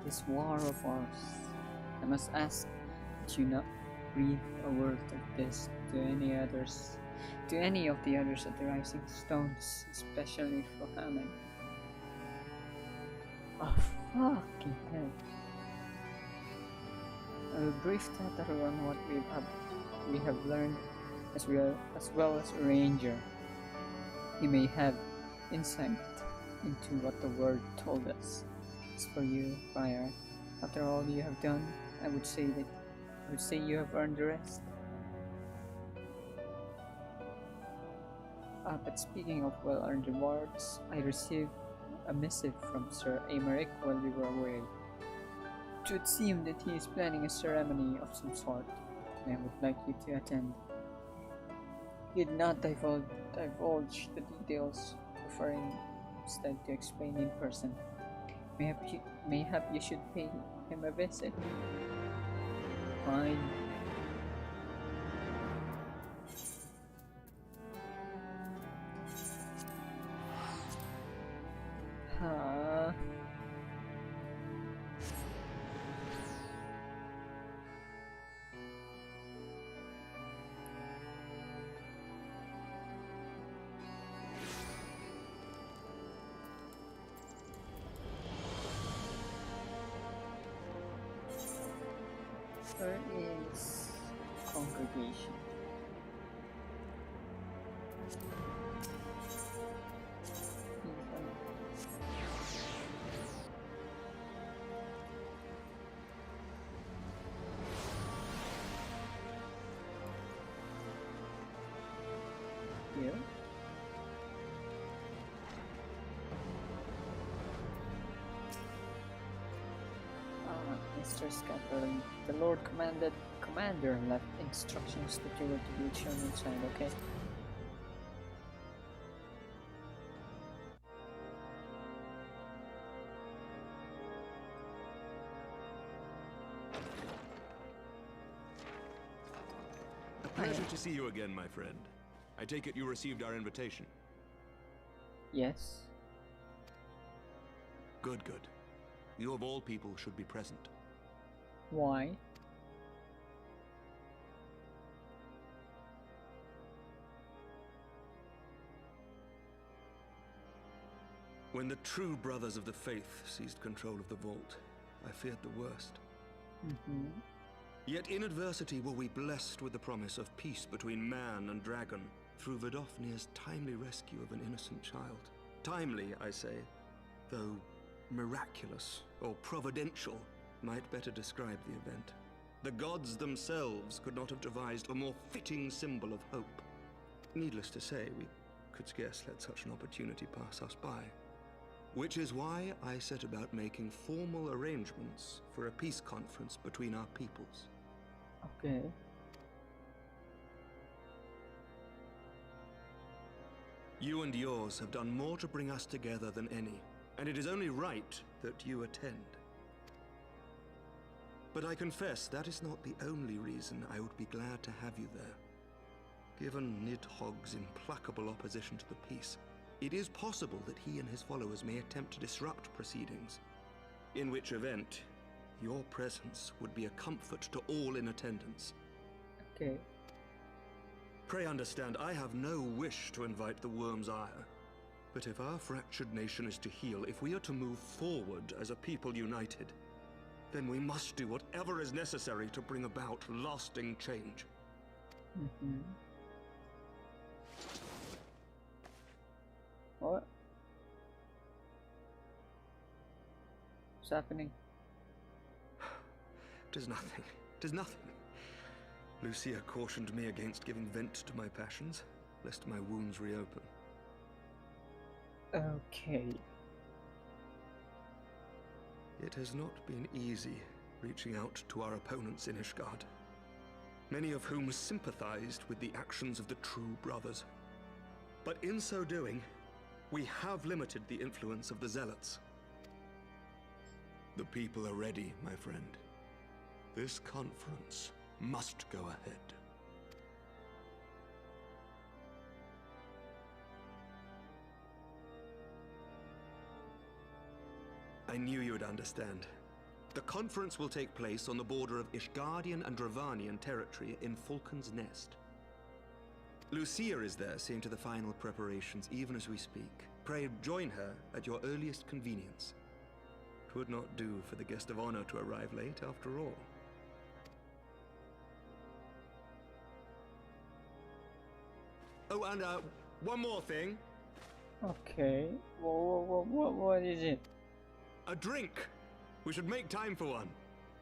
This war of ours, I must ask that you not breathe a word of this to any of the others at the Rising Stones, especially for Hammond. Oh, fucking hell. I will brief Tataru on what we have learned, as well as a ranger. He may have insight into what the word told us. As for you, Frayar, after all you have done, I would say you have earned the rest. But speaking of well-earned rewards, I received a missive from Sir Aymeric while we were away. It would seem that he is planning a ceremony of some sort, and I would like you to attend. He did not divulge the details, preferring instead to explain in person. Mayhap you should pay him a visit. Fine. Huh. Where is congregation? Here? Mr. Scatterling, the Lord Commander left instructions that you were to be shown inside, okay? A pleasure to see you again, my friend. I take it you received our invitation. Yes. Good, good. You of all people should be present. Why? When the true brothers of the faith seized control of the vault, I feared the worst. Yet in adversity were we blessed with the promise of peace between man and dragon through Vidofnir's timely rescue of an innocent child. Timely, I say, though miraculous or providential might better describe the event. The gods themselves could not have devised a more fitting symbol of hope. Needless to say, we could scarce let such an opportunity pass us by. Which is why I set about making formal arrangements for a peace conference between our peoples. Okay. You and yours have done more to bring us together than any, and it is only right that you attend. But I confess that is not the only reason I would be glad to have you there. Given Nidhogg's implacable opposition to the peace, it is possible that he and his followers may attempt to disrupt proceedings, in which event your presence would be a comfort to all in attendance. Okay. Pray understand, I have no wish to invite the Worm's ire. But if our fractured nation is to heal, if we are to move forward as a people united, then we must do whatever is necessary to bring about lasting change. Mm-hmm. What? What's happening? Tis nothing. Tis nothing. Lucia cautioned me against giving vent to my passions, lest my wounds reopen. Okay. It has not been easy reaching out to our opponents in Ishgard, many of whom sympathized with the actions of the true brothers. But in so doing, we have limited the influence of the Zealots. The people are ready, my friend. This conference must go ahead. I knew you would understand. The conference will take place on the border of Ishgardian and Dravanian territory in Falcon's Nest. Lucia is there seeing to the final preparations even as we speak. Pray join her at your earliest convenience. It would not do for the guest of honor to arrive late after all. Oh, and one more thing. Okay. What is it? A drink! We should make time for one.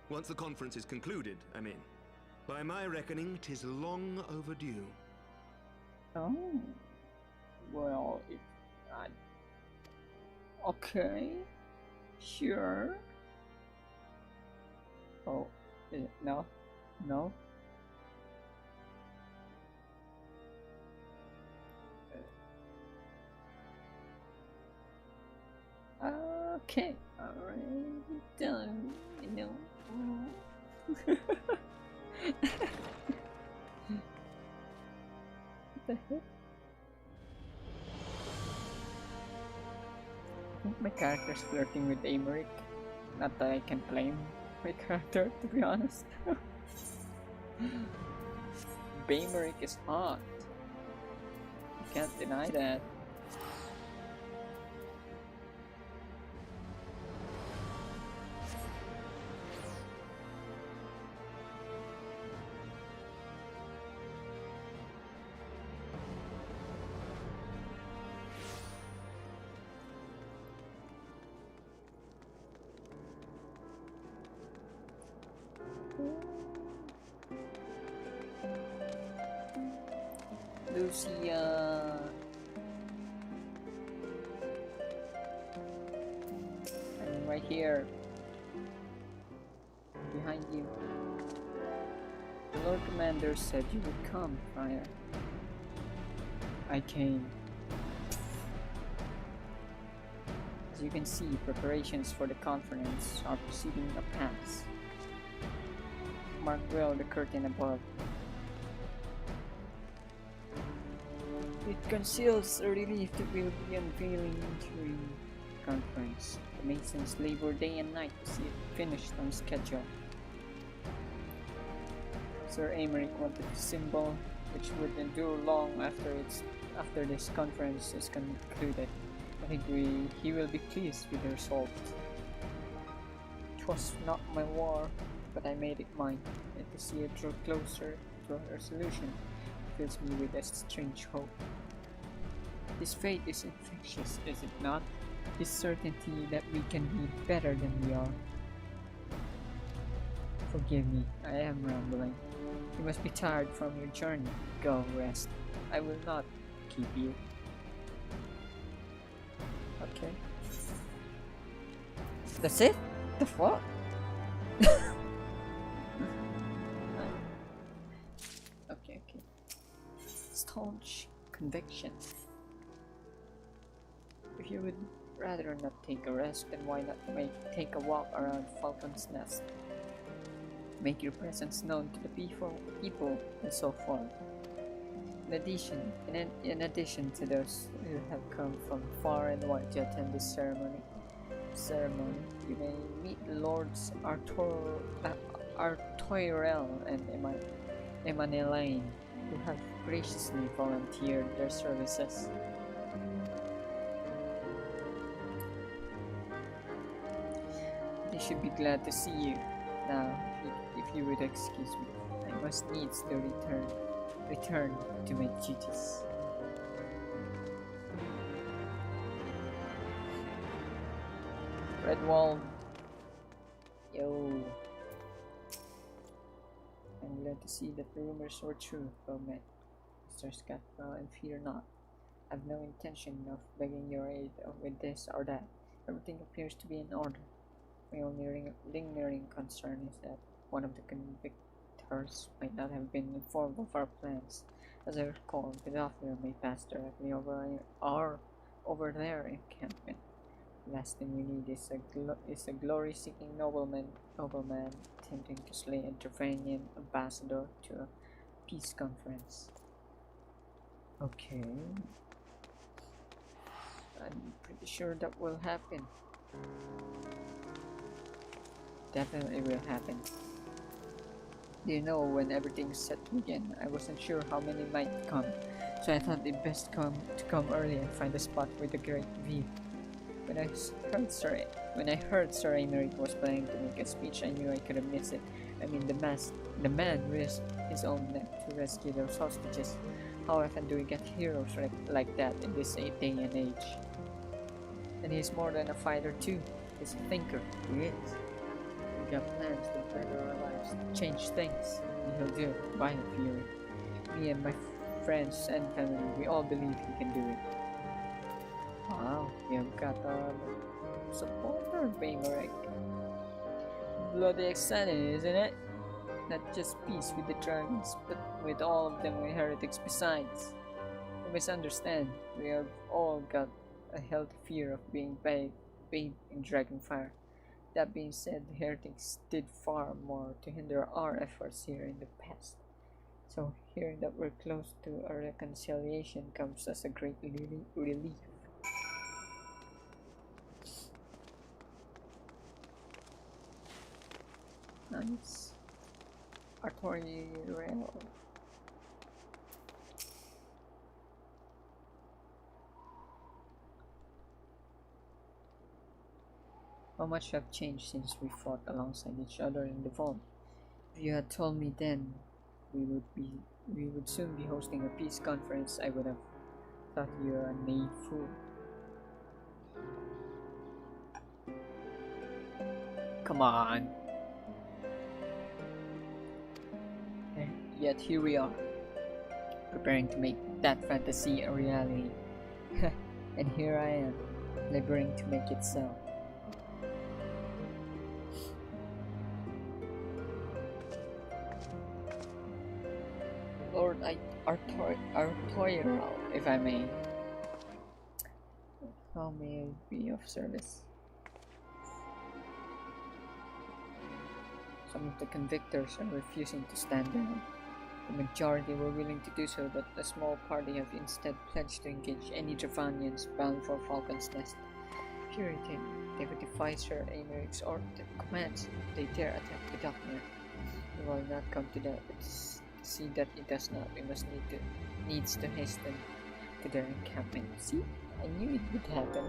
Once the conference is concluded, I mean. By my reckoning, 'tis long overdue. Oh. Well, okay. Sure. Oh, no. No. Okay, already done, you know. What the heck? I think my character's flirting with Aymeric. Not that I can blame my character, to be honest. Baymeric is hot. You can't deny that. Lucia. I'm right here. Behind you. The Lord Commander said you would come, Frayar. I came. As you can see, preparations for the conference are proceeding apace. Mark well the curtain above. It conceals a relief that will be unveiling during the conference. The Masons labor day and night to see it finished on schedule. Sir Aymeric wanted a symbol which would endure long after this conference is concluded. I think he will be pleased with the result. 'Twas not my war, but I made it mine, and to see it draw closer to a resolution fills me with a strange hope. This fate is infectious, is it not? This certainty that we can be better than we are. Forgive me, I am rambling. You must be tired from your journey. Go rest. I will not keep you. Okay. That's it? The fuck? Okay. Staunch conviction. If you would rather not take a rest, then why not take a walk around Falcon's Nest? Make your presence known to the people and so forth. In addition to those who have come from far and wide to attend this ceremony, you may meet Lords Artoirel and Emmanuelle, who have graciously volunteered their services. They should be glad to see you. Now, if you would excuse me, I must needs to return to my duties. Redwall. Yo. I'm glad to see that the rumors were true, Bowman. Mr. Scatwell, and fear not. I've no intention of begging your aid with this or that. Everything appears to be in order. My only lingering concern is that one of the convictors might not have been informed of our plans. As I recall, the Dauphin may pass directly over their encampment. The last thing we need is a glory-seeking nobleman attempting to slay a Dravanian ambassador to a peace conference. Okay. I'm pretty sure that will happen. Definitely will happen. Do you know, when everything's set to begin, I wasn't sure how many might come, so I thought it best to come early and find a spot with a great view. When I heard Sir Aymeric was planning to make a speech, I knew I couldn't miss it. I mean, the man risked his own neck to rescue those hostages. How often do we get heroes like that in this day and age? And he's more than a fighter too. He's a thinker. He is. We got plans to better our lives, change things, and he'll do it by fury. Me and my friends and family, we all believe he can do it. Wow, we have got a supporter, Aymeric. Bloody exciting, isn't it? Not just peace with the dragons, but with all of them with heretics besides. You misunderstand, we have all got a healthy fear of being bathed in dragon fire. That being said, the heretics did far more to hinder our efforts here in the past. So hearing that we're close to a reconciliation comes as a great relief. Nice. Artoirel. How much have changed since we fought alongside each other in the vault? If you had told me then we would soon be hosting a peace conference, I would have thought you were a naive fool. Come on. And yet here we are, preparing to make that fantasy a reality. And here I am, laboring to make it so. Lord Artoirel, if I may. How may I be of service? Some of the convictors are refusing to stand down. The majority were willing to do so, but a small party have instead pledged to engage any Dravanians bound for Falcon's Nest. Purity, they would defy Sir Aymeric's commands. They dare attack the Dauphin. We will not come to that, but see that it does not. We must needs to hasten to their encampment. See, I knew it would happen.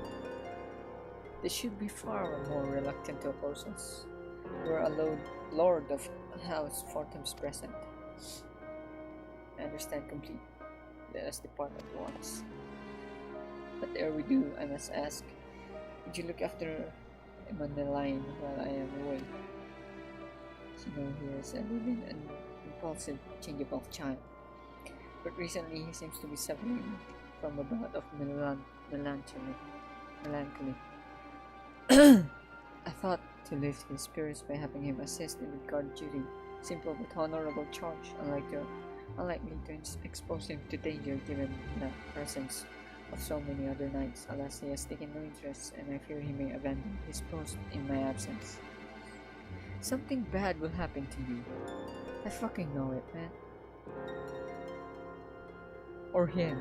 They should be far more reluctant to oppose us. We're a lord of House 4 times present. I understand completely. Let us depart at once. But ere we do, I must ask, would you look after Emmanuelle while I am away? You know, he is a living and impulsive, changeable child. But recently he seems to be suffering from a bout of melancholy. I thought to lift his spirits by having him assist in the guard duty. Simple but honorable charge, unlikely to expose him to danger given the presence of so many other knights. Alas, he has taken no interest, and I fear he may abandon his post in my absence. Something bad will happen to you. I fucking know it, man. Or him.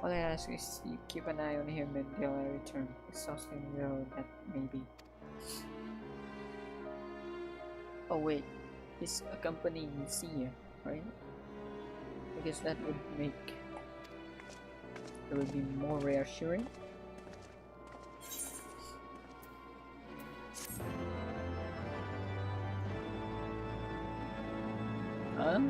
All I ask is you keep an eye on him until I return, exhausting though that may be. Oh wait, he's accompanying Sia, right? I guess that would make it would be more reassuring. Huh?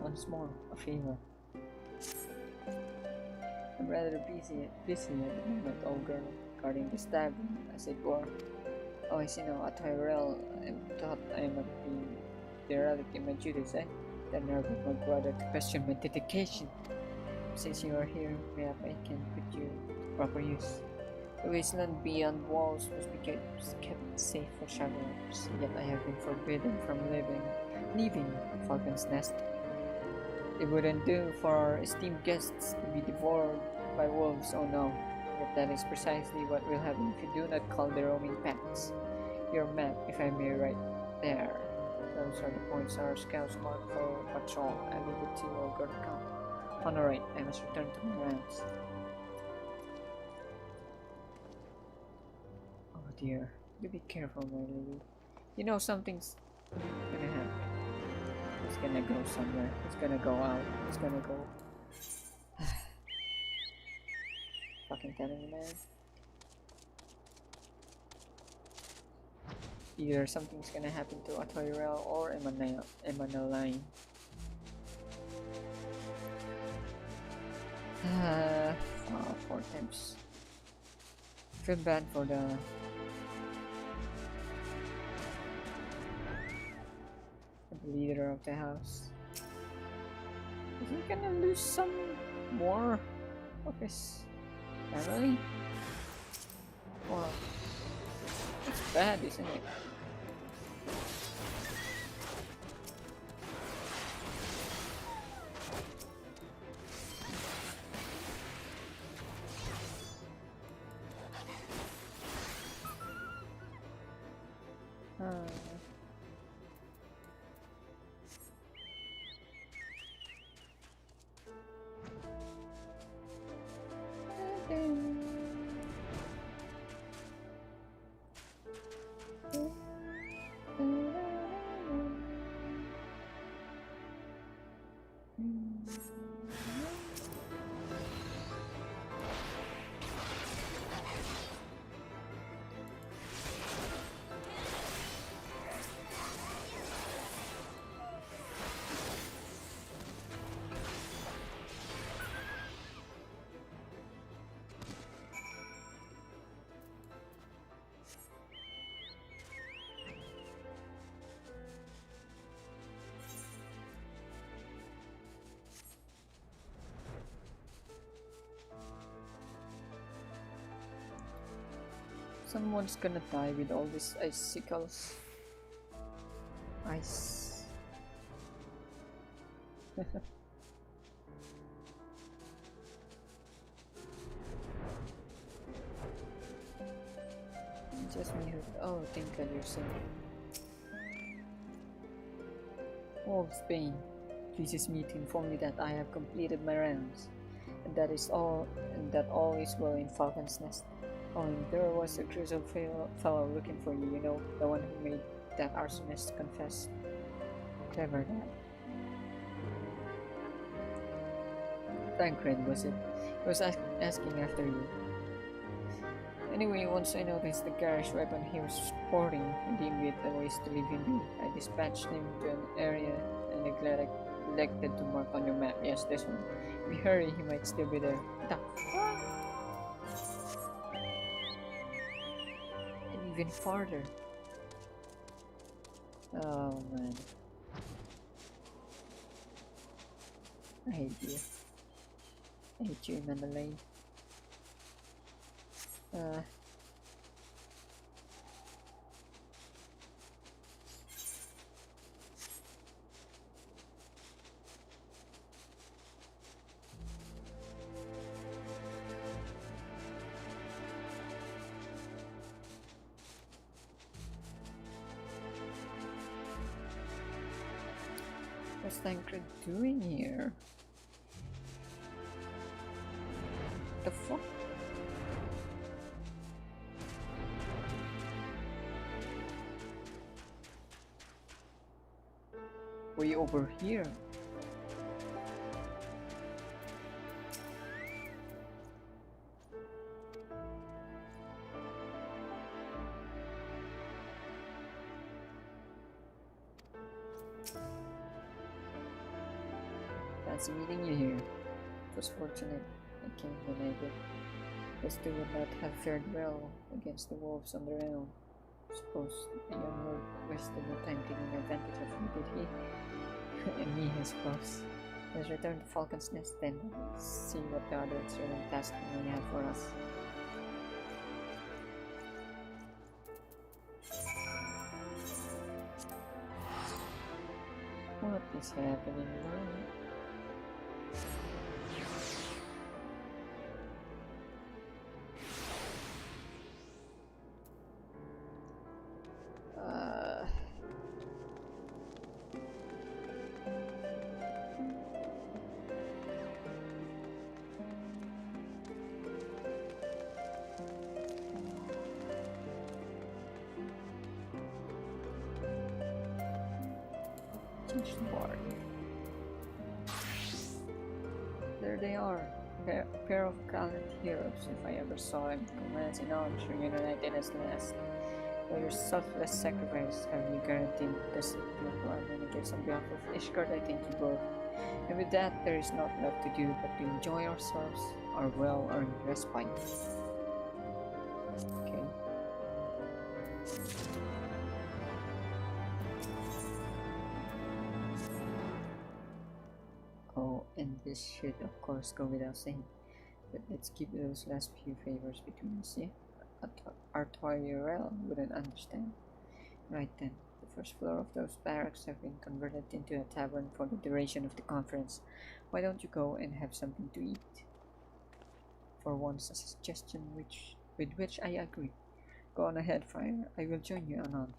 Once more, a favor. I'm rather busy at the moment, old girl, guarding the tavern, as it were. Oh, I see now, at Tyrell, I thought I might be derelict in my duties, eh? The nerve of my brother to question my dedication. Since you are here, perhaps I can put you to proper use. The wasteland beyond walls must be kept safe for travelers, yet I have been forbidden from leaving Falcon's Nest. It wouldn't do for our esteemed guests to be devoured by wolves, oh no. Yet that is precisely what will happen if you do not call the roaming packs. Your map, if I may, right there. Those are the points our scouts mark for patrol. I leave it to you, old girl to count. On the right, I must return to my rounds. Oh dear, you be careful, my lady. You know something's gonna happen. It's gonna go somewhere. It's gonna go out. It's gonna go. Fucking telling you, man. Either something's gonna happen to Tyrell or Emmanuelle. Oh, 4 times. Feel bad for the leader of the house. Is he gonna lose some more of his family? Wow, it's bad, isn't it? Someone's gonna die with all these icicles. Ice. Just me who. Oh, thank God you're safe. Wolf's Bane pleases me to inform you that I have completed my rounds, and that all is well in Falcon's Nest. Only there was a grizzled fellow looking for you, you know, the one who made that arsonist confess. Clever that. Tancred, was it? He was asking after you. Anyway, once I noticed the garish weapon he was sporting, and deemed it a waste to leave him be, I dispatched him to an area and neglected to mark on your map. Yes, this one. If we hurry, he might still be there. even farther. Oh man. I hate you. I hate you, Mandalay. What's Tancred doing here? The fuck? Way over here. Fancy meeting you here. It was fortunate I came when I did. Those two would not have fared well against the wolves on their own. Suppose the young lord wasted no time taking advantage of me, did he? And me, I suppose. Let's return to Falcon's Nest then, and see what the other excellent task may have for us. What is happening now? There they are, a pair of gallant heroes, if I ever saw them. Commands in arms reunited as last. By your selfless sacrifice have you guaranteed the safety of our gifts on behalf of Ishgard. I thank you both. And with that, there is not left to do but to enjoy ourselves, our well-earned respite. Okay. Oh, and this should of course go without saying, but let's keep those last few favors between us, yeah? Artoirel wouldn't understand. Right then, the first floor of those barracks have been converted into a tavern for the duration of the conference. Why don't you go and have something to eat? For once, a suggestion with which I agree. Go on ahead, Frayar. I will join you anon.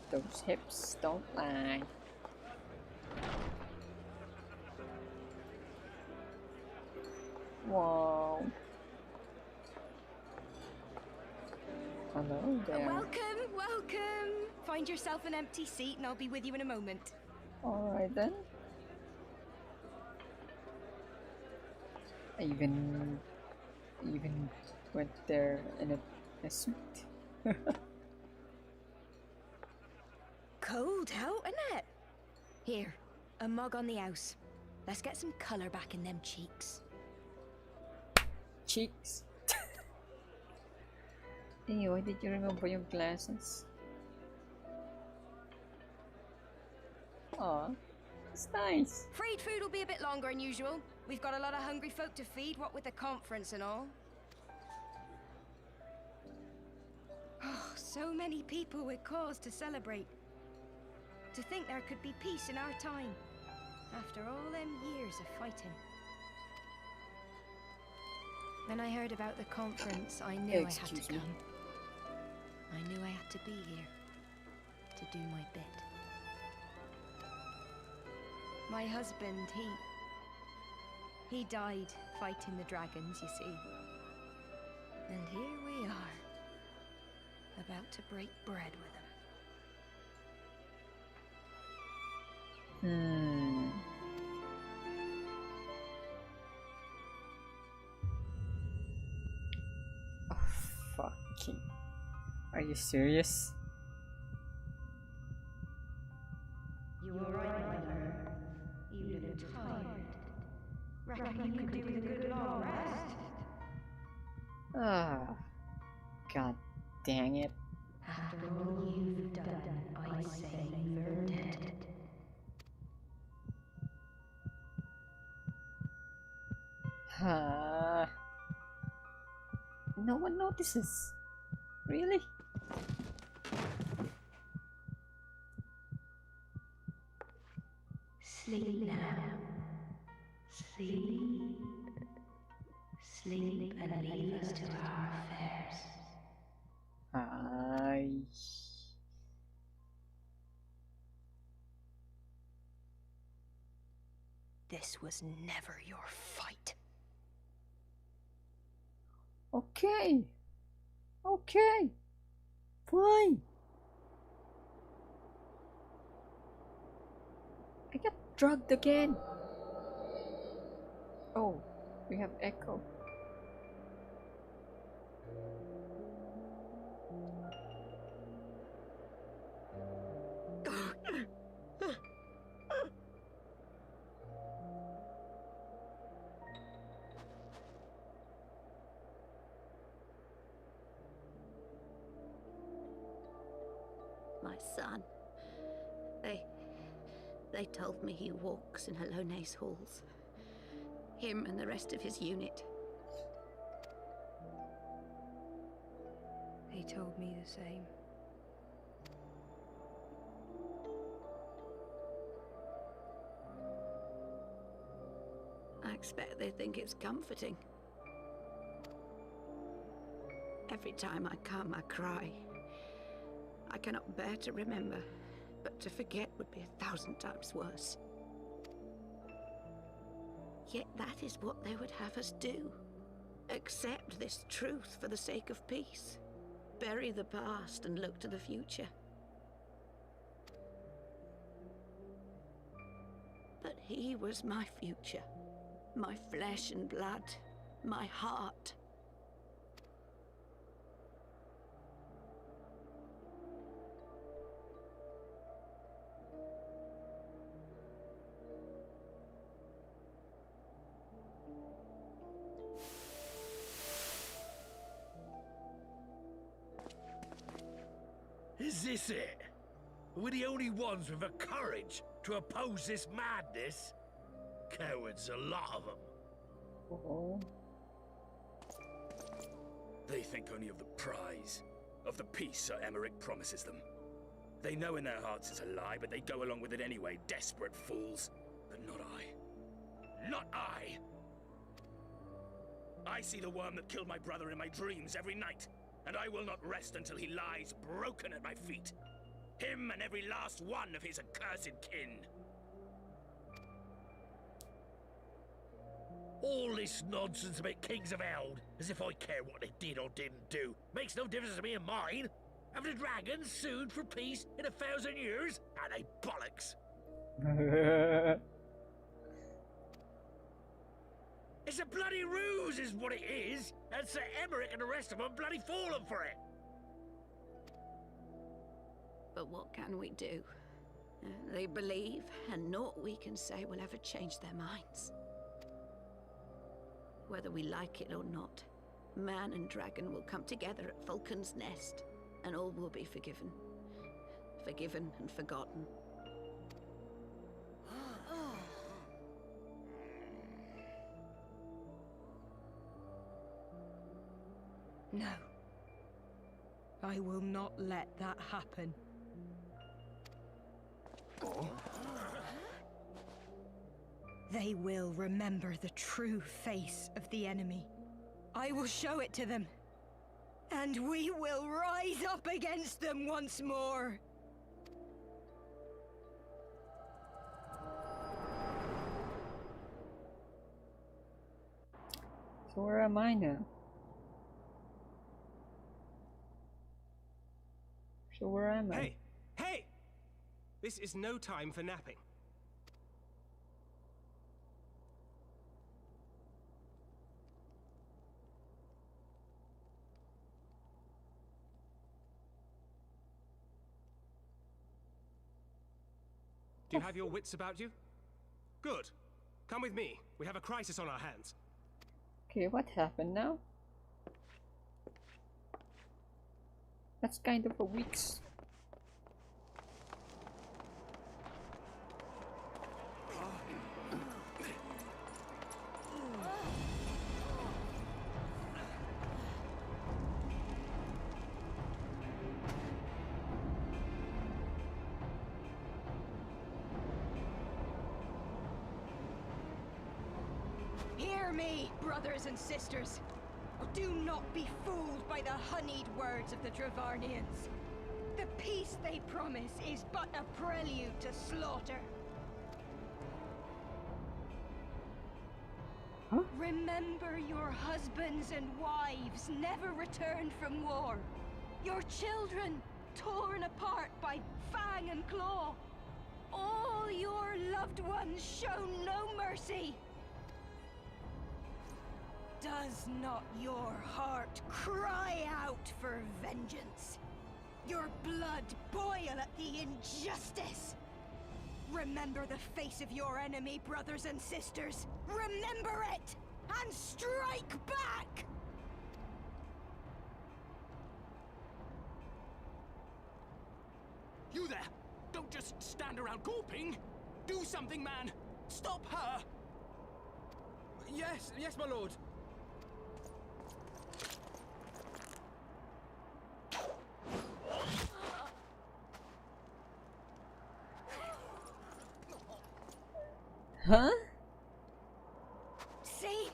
Those hips don't lie. Whoa. Hello there. Welcome, welcome. Find yourself an empty seat and I'll be with you in a moment. Alright then. I even went there in a suit. Cold out, isn't it? Here, a mug on the house. Let's get some colour back in them cheeks. Cheeks? Hey, why did you remember your glasses? Aw, it's nice. Afraid food will be a bit longer than usual. We've got a lot of hungry folk to feed, what with the conference and all. Oh, so many people with cause to celebrate. To think there could be peace in our time, after all them years of fighting. When I heard about the conference, I knew I had to come. I knew I had to be here, to do my bit. My husband, he died fighting the dragons, you see. And here we are, about to break bread with him. Oh, fucking Are you serious? You were right, mother. You look tired. Reckon you could do with a good long rest? Ah, god dang it. After all you've done, I say you've earned it. No one notices. Really? Sleep now. Sleep. Sleep and leave us to our affairs. This was never your fight. Okay. Okay. Fine. I got drugged again. Oh, we have echo. My son. They told me he walks in Hallone's halls. Him and the rest of his unit. They told me the same. I expect they think it's comforting. Every time I come, I cry. I cannot bear to remember, but to forget would be 1,000 times worse. Yet that is what they would have us do. Accept this truth for the sake of peace. Bury the past and look to the future. But he was my future. My flesh and blood. My heart. Is this it? We're the only ones with the courage to oppose this madness? Cowards, a lot of them. Oh. They think only of the prize, of the peace Sir Emmerich promises them. They know in their hearts it's a lie, but they go along with it anyway, desperate fools. But not I. Not I! I see the worm that killed my brother in my dreams every night. And I will not rest until he lies broken at my feet. Him and every last one of his accursed kin. All this nonsense about Kings of Eld, as if I care what they did or didn't do, makes no difference to me and mine. Have the dragons sued for peace in 1,000 years? Are they bollocks? It's a bloody ruse is what it is, and Sir Emmerich and the rest of them bloody fallen for it. But what can we do? They believe, and naught we can say will ever change their minds. Whether we like it or not, man and dragon will come together at Vulcan's Nest, and all will be forgiven. Forgiven and forgotten. No. I will not let that happen. Oh? They will remember the true face of the enemy. I will show it to them. And we will rise up against them once more. So where am I now? So where am I? Hey! Hey! This is no time for napping. Do you have your wits about you? Good. Come with me. We have a crisis on our hands. Okay, what happened now? That's kind of a weak. Hear me, brothers and sisters. Do not be fooled by the honeyed words of the Dravarnians. The peace they promise is but a prelude to slaughter. Huh? Remember your husbands and wives never returned from war. Your children torn apart by fang and claw. All your loved ones shown no mercy. Does not your heart cry out for vengeance? Your blood boil at the injustice? Remember the face of your enemy, brothers and sisters. Remember it, and strike back! You there! Don't just stand around gawping! Do something, man! Stop her! Yes, yes, my lord. Huh? See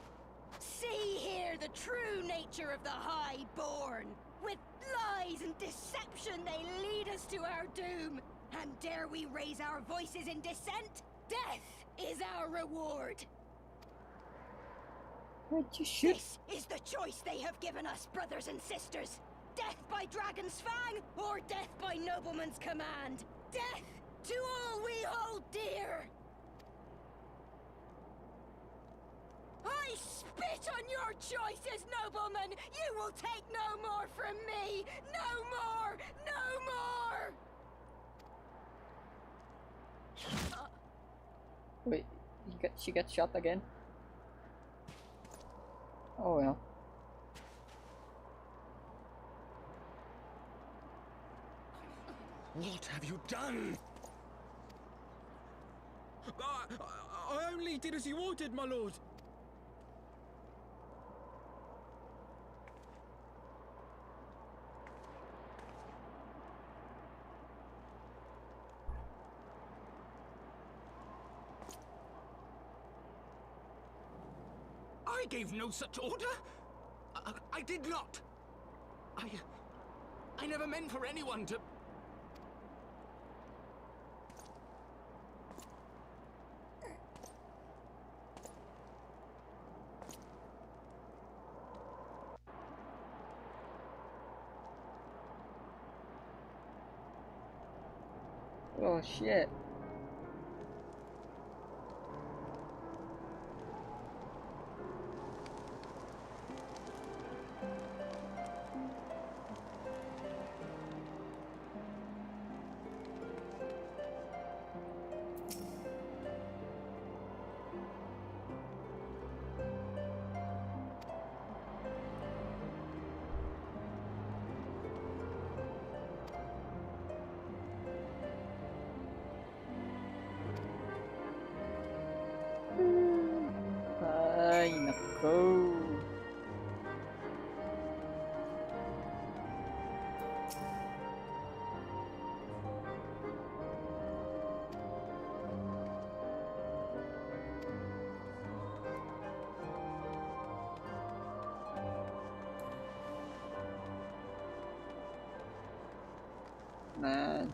here the true nature of the Highborn. With lies and deception they lead us to our doom. And dare we raise our voices in dissent? Death is our reward. What you should? This is the choice they have given us, brothers and sisters. Death by dragon's fang, or death by nobleman's command. Death to all we hold dear. I spit on your choices, nobleman! You will take no more from me! No more! No more! Wait, she got shot again? Oh well. What have you done? I only did as you ordered, my lord. I gave no such order. I did not. I never meant for anyone to... Oh shit. Ay, nako. Man.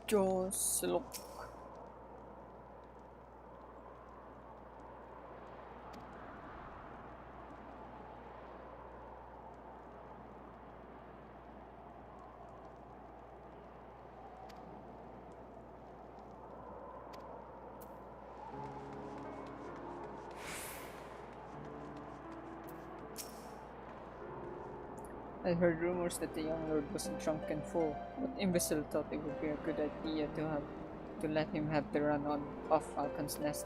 Just look. I heard rumors that the young lord was a drunken fool, but Imbecile thought it would be a good idea to let him have the run on off Falcon's Nest.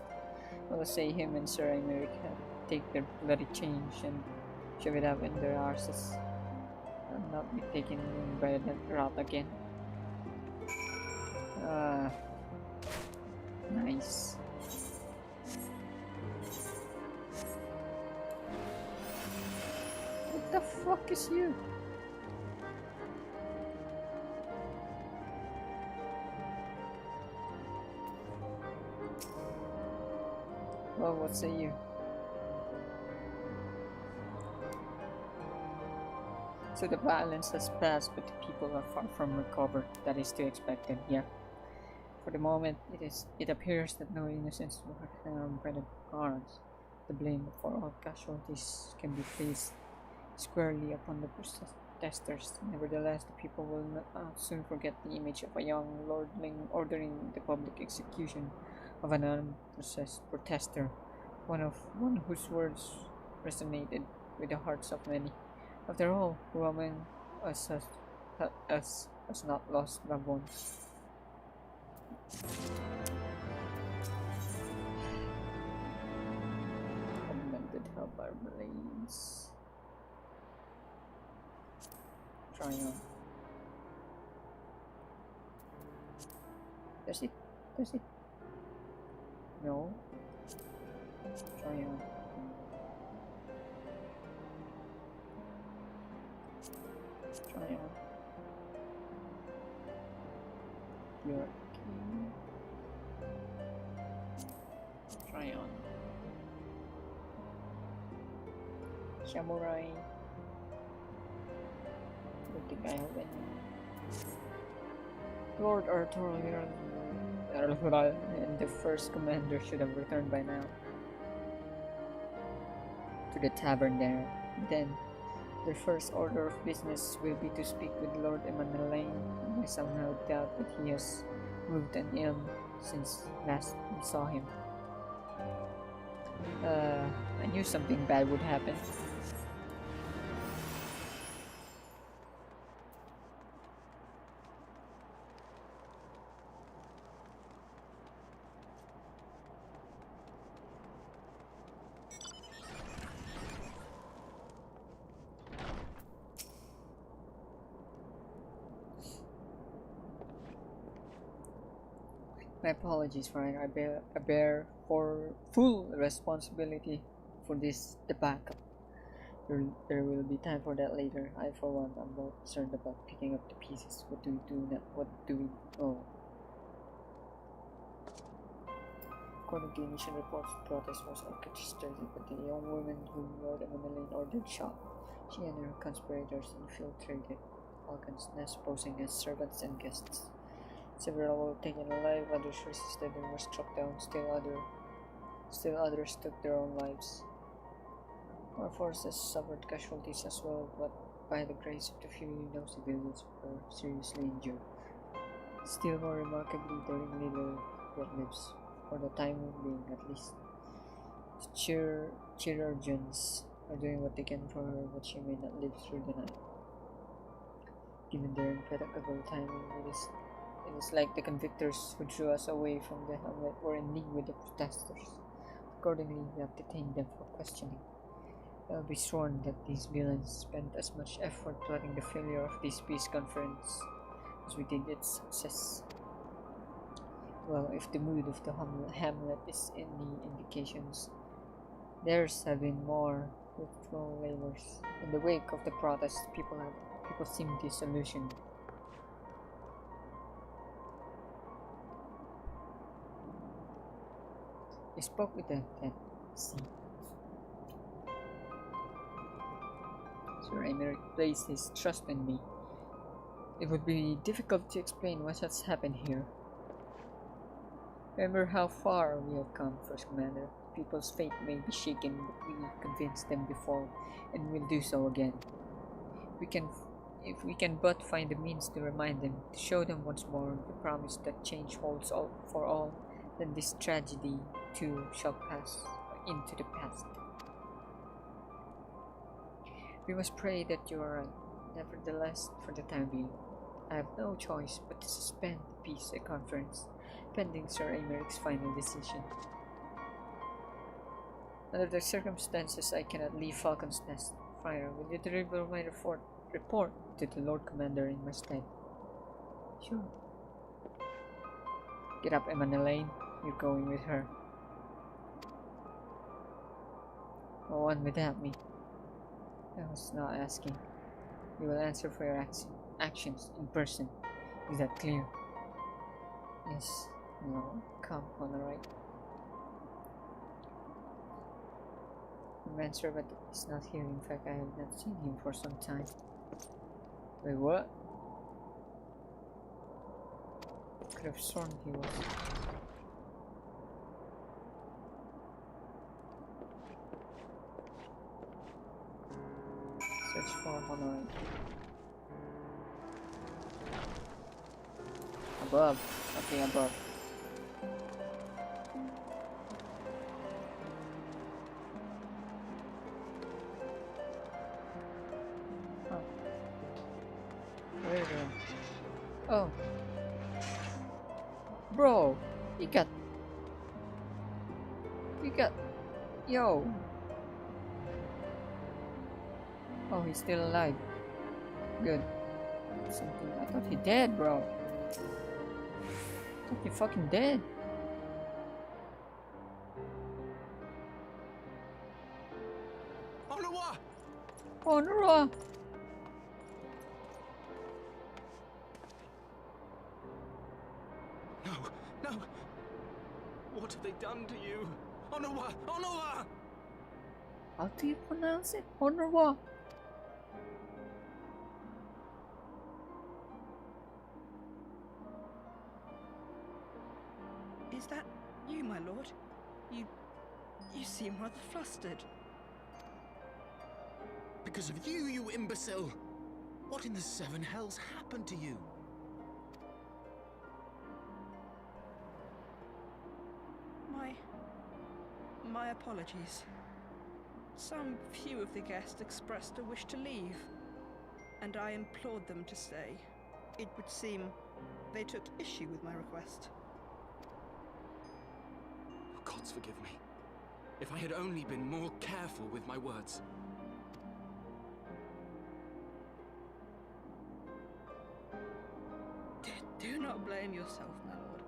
I'll say him and Sir Emerick take their bloody change and shove it up in their arses. I'll not be taken in by that route again. Nice. What the fuck is you? Well, what say you? So the violence has passed, but the people are far from recovered. That is to be expected, yeah. For the moment, it appears that no innocents were harmed by the guards. The blame for all casualties can be placed squarely upon the protesters. Nevertheless, the people will not soon forget the image of a young lordling ordering the public execution of an unpossessed protester, one whose words resonated with the hearts of many. After all, who among us has not lost loved ones? Augmented Hellfire Blades. Try on. Does it? No. Try on. Try on. You're try on. Samurai. Don't think I have any. Lord Arthur and the first commander should have returned by now to the tavern there. Then their first order of business will be to speak with Lord Emmanuelle. I somehow doubt that he has moved an elm since last we saw him. I knew something bad would happen. My apologies, Frayar. I bear for full responsibility for this debacle. There will be time for that later. I, for one, am more concerned about picking up the pieces. What do we do now? What do we... Oh. According to initial reports, the protest was orchestrated by the young woman whom Lord Emmanuelle ordered shot. She and her conspirators infiltrated Falcon's Nest, posing as servants and guests. Several were taken alive, others resisted and were struck down, still others took their own lives. Our forces suffered casualties as well, but by the grace of the few, no civilians were seriously injured. Still more remarkably, the ringleader yet lives, for the time being at least. The chirurgeons are doing what they can for her, but she may not live through the night. Given their impeccable timing, it is like the convictors who drew us away from the hamlet were in league with the protesters. Accordingly, we have detained them for questioning. I'll be sworn that these villains spent as much effort plotting the failure of this peace conference as we did its success. Well, if the mood of the hamlet is any indications, theirs have been more fruitful labors. In the wake of the protest, people seem disillusioned. I spoke with that sea. Sir Emerick placed his trust in me. It would be difficult to explain what has happened here. Remember how far we have come, First Commander. People's faith may be shaken, but we convinced them before, and will do so again. If we can but find the means to remind them, to show them once more the promise that change holds all for all, then this tragedy too shall pass into the past. We must pray that you are right. Nevertheless, for the time being, I have no choice but to suspend the peace conference, pending Sir Americ's final decision. Under the circumstances, I cannot leave Falcon's Nest. Frayar, will you deliver my report to the Lord Commander in my stead? Sure. Get up, Emmanuelle. You're going with her. Go on without me. I was not asking. You will answer for your actions in person. Is that clear? Yes. No. Come on, alright. I'm sure, but he's not here. In fact, I have not seen him for some time. Wait, what? Could have sworn he was. Search for Honor. Above. Okay, above. Oh. Bro, you got... Yo. Oh, he's still alive. Good. Something. I thought he dead, bro. I thought he fucking dead. Onawa! Onawa! No! What have they done to you? Onawa! Onawa! How do you pronounce it? Onawa? Is that you, my lord? You seem rather flustered. Because of you, you imbecile! What in the seven hells happened to you? My apologies. Some few of the guests expressed a wish to leave, and I implored them to stay. It would seem they took issue with my request. Oh, gods forgive me. If I had only been more careful with my words. Do not blame yourself, my lord.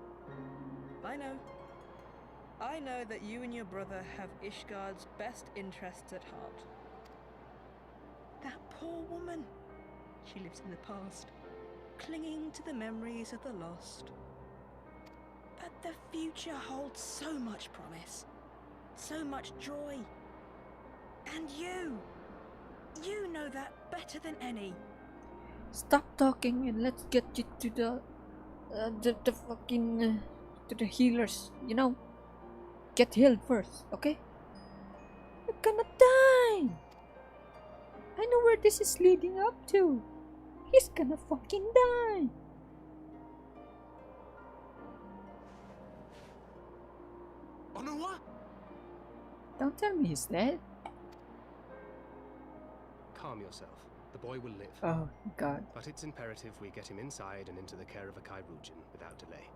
I know that you and your brother have Ishgard's best interests at heart. That poor woman. She lives in the past, clinging to the memories of the lost. But the future holds so much promise, so much joy. And you know that better than any. Stop talking and let's get you to the fucking to the healers, you know. Get healed first, okay? You're gonna die! I know where this is leading up to. He's gonna fucking die! Onawa? Don't tell me he's dead. Calm yourself. The boy will live. Oh, God. But it's imperative we get him inside and into the care of a Chirurgeon without delay.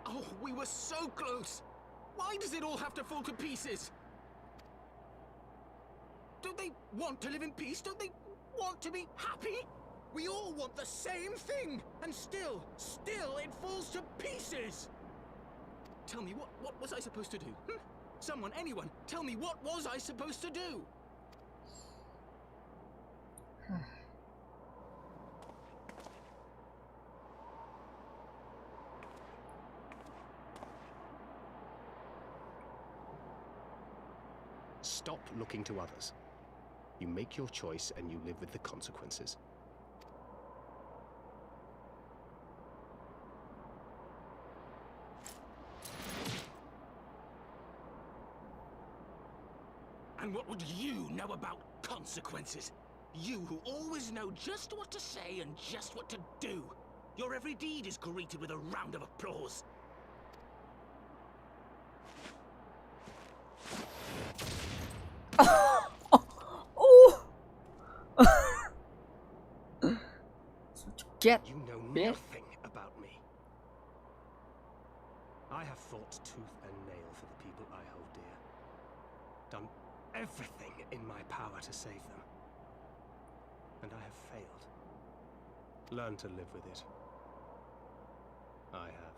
Oh, we were so close! Why does it all have to fall to pieces? Don't they want to live in peace? Don't they want to be happy? We all want the same thing! And still it falls to pieces! Tell me, what was I supposed to do? Someone, anyone, tell me, what was I supposed to do? Stop looking to others. You make your choice and you live with the consequences. And what would you know about consequences? You who always know just what to say and just what to do. Your every deed is greeted with a round of applause. jet. You know bitch. nothing about me. I have fought tooth and nail for the people I hold dear. Done everything in my power to save them. And I have failed. Learn to live with it. I have.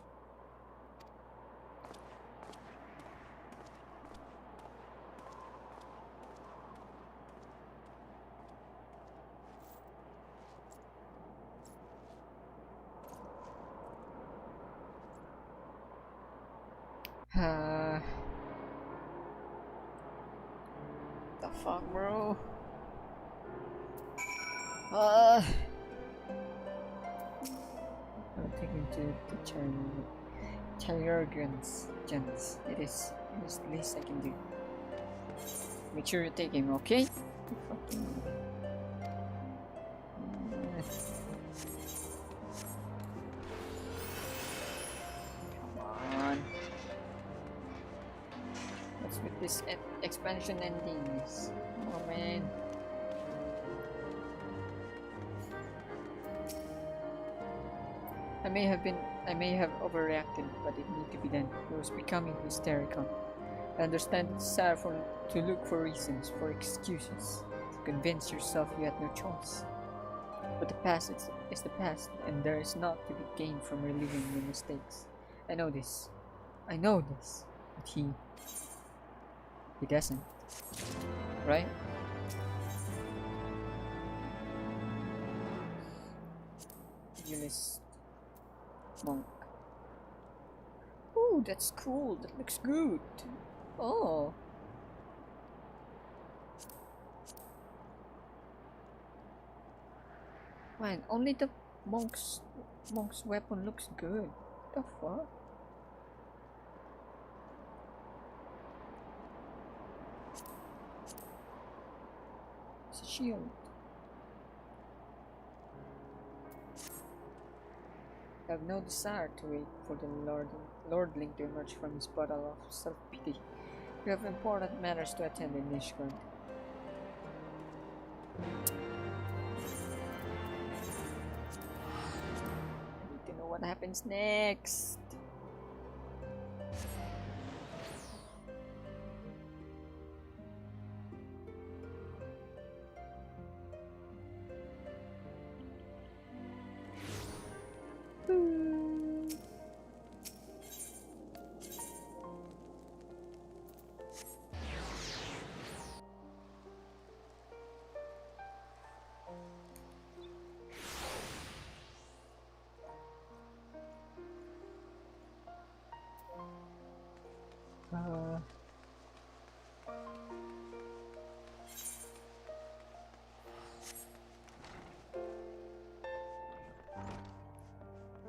The fuck, bro? I'm taking to the Chirurgeons. It is the least I can do. Make sure you take him, okay? Fucking. Come on. What's with this expansion endings? Oh man. I may have overreacted, but it needed to be done. It was becoming hysterical. I understand the desire to look for reasons, for excuses, to convince yourself you had no choice. But the past is the past, and there is naught to be gained from reliving your mistakes. I know this. But he doesn't. Right? Nihilist monk. Ooh, that's cool. That looks good. Oh. Man, only the monk's weapon looks good. What the fuck? It's a shield. I have no desire to wait for the lordling to emerge from his bottle of self-pity. We have important matters to attend in Ishgard. I need to know what happens next.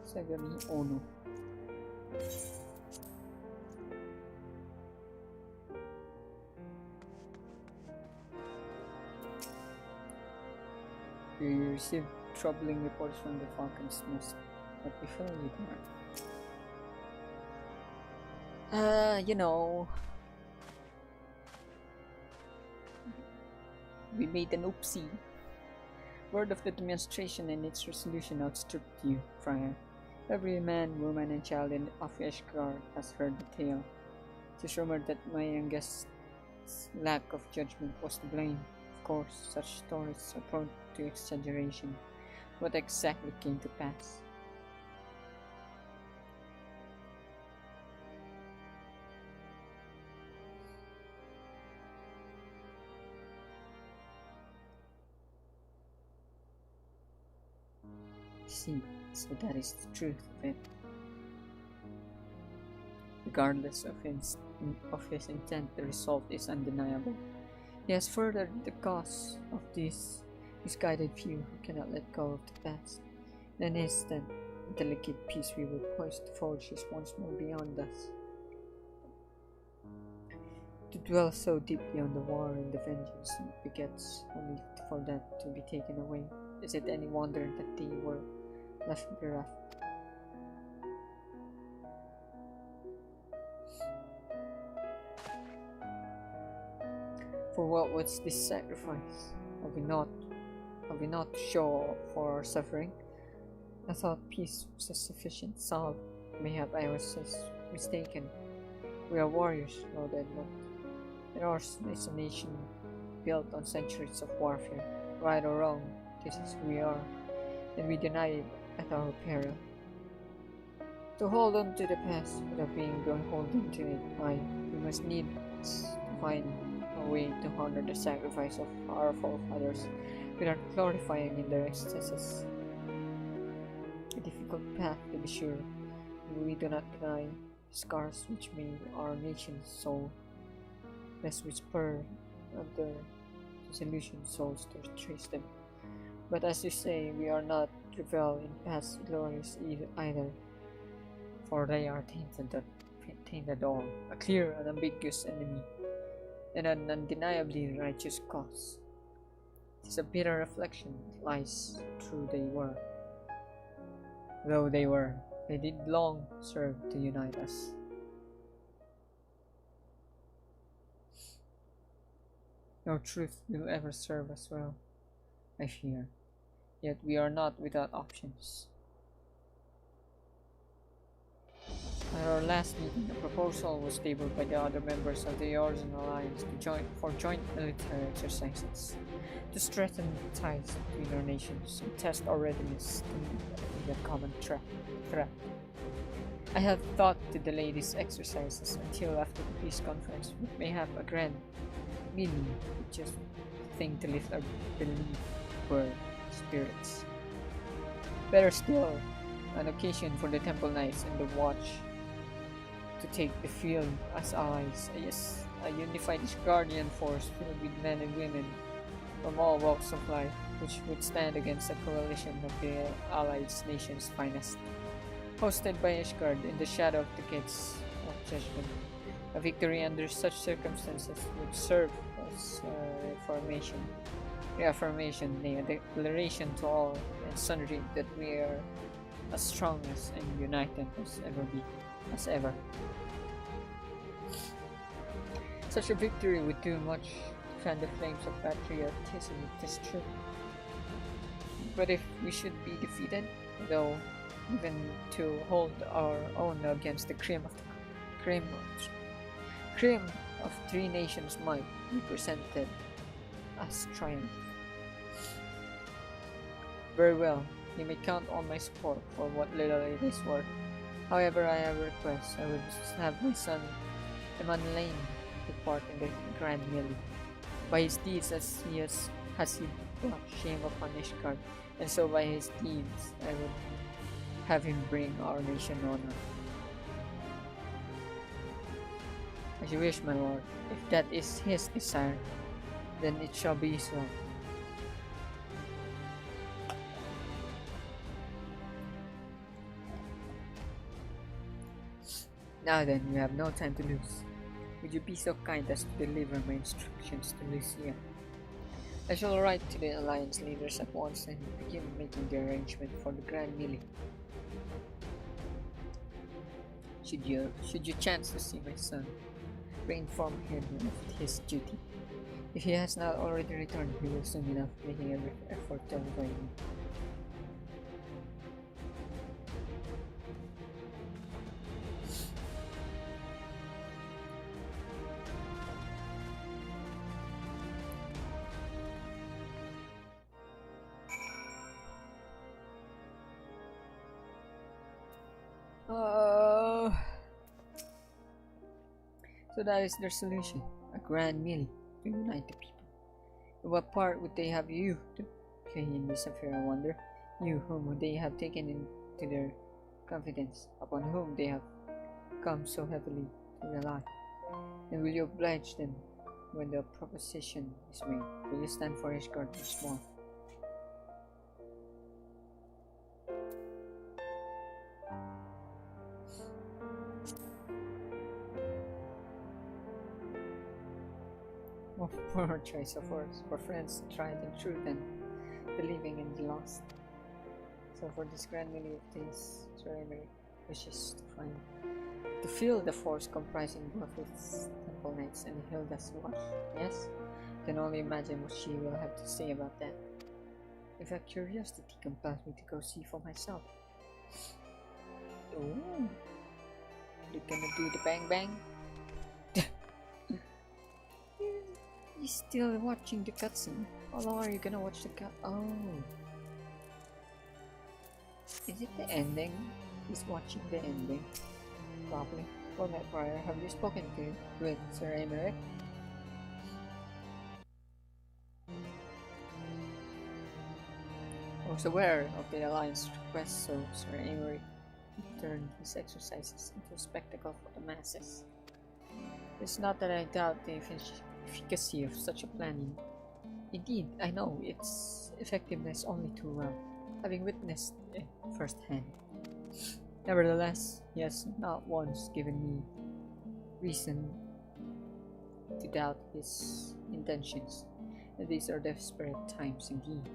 Sagami Ono. You received troubling reports from the Falcons. What befell you there? You know, we made an oopsie. Word of the demonstration and its resolution outstripped you, Frayar. Every man, woman, and child of Ishgard has heard the tale. It is rumored that my youngest's lack of judgment was to blame. Of course, such stories are prone to exaggeration. What exactly came to pass? See, so that is the truth of it. Regardless of his intent, the result is undeniable. He has furthered the cause of these misguided few who cannot let go of the past. In an instant, the delicate peace we were poised to forge is once more beyond us. To dwell so deeply on the war and the vengeance it begets, only for that to be taken away. Is it any wonder that they were left bereft? For what was this sacrifice? Are we not to show for our suffering? I thought peace was a sufficient salve. Mayhap I was mistaken. We are warriors, Lord Emmanuelle, and ours is a nation built on centuries of warfare. Right or wrong, this is who we are, and we deny it at our peril. To hold on to the past without being beholden to it, we must needs find a way to honor the sacrifice of our forefathers without glorifying in their excesses. A difficult path, to be sure, and we do not deny the scars which made our nation's soul, lest we spur other disillusioned souls to trace them. But as you say, we are not revel in past glories either, for they are tainted all, a clear and ambiguous enemy, and an undeniably righteous cause. It is a bitter reflection that lies true they were. Though they did long serve to unite us. No truth will ever serve us well, I fear, yet we are not without options. At our last meeting, a proposal was tabled by the other members of the Eorzean Alliance for joint military exercises, to strengthen ties between our nations and test our readiness to meet a common threat. I had thought to delay these exercises until after the peace conference, we may have a grand meeting, just a thing to lift our beleaguered spirits. Better still, an occasion for the Temple Knights and the Watch to take the field as allies. Yes, a unified guardian force filled with men and women from all walks of life, which would stand against a coalition of the allied nations' finest. Hosted by Ishgard in the shadow of the gates of judgment, a victory under such circumstances would serve as a reaffirmation, nay, a declaration to all and sundry that we are as strong as and united as ever. Such a victory would do much to fan the flames of patriotism, it is true. But if we should be defeated, though, even to hold our own against the cream of three nations might be presented as triumph. Very well, you may count on my support for what little it is worth. However, I have a request. I would have my son Emmanuelle take part in the grand melee. By his deeds has he brought shame upon Ishgard, and so by his deeds I would have him bring our nation honor. As you wish, my lord. If that is his desire, then it shall be so. Now then, we have no time to lose. Would you be so kind as to deliver my instructions to Lucia? I shall write to the Alliance leaders at once and begin making the arrangement for the grand melee. Should you chance to see my son, inform him of his duty. If he has not already returned, he will soon enough making every effort to avoid me. So that is their solution, a grand melee to unite the people. And what part would they have you to play in this affair, I wonder? You whom they have taken into their confidence, upon whom they have come so heavily to rely. And will you oblige them when the proposition is made? Will you stand for Ishgard once more? What poor choice of words for friends tried and true than believing in the lost. So for this grand melee of things, Sir Emeric wishes to fill the force comprising both its Temple Knights and Hilda's Watch. Yes? Can only imagine what she will have to say about that. In fact, curiosity compels me to go see for myself. Oh, you're gonna do the bang bang? You're still watching the cutscene. How long are you gonna watch the cut? Oh, is it the ending? He's watching the ending. Probably. Well, my Frayar, have you spoken with Sir Emerick? I was aware of the Alliance request, so Sir Emerick turned his exercises into a spectacle for the masses. It's not that I doubt the efficacy of such a plan. Indeed, I know its effectiveness only too well, having witnessed it firsthand. Nevertheless, he has not once given me reason to doubt his intentions, and these are desperate times indeed.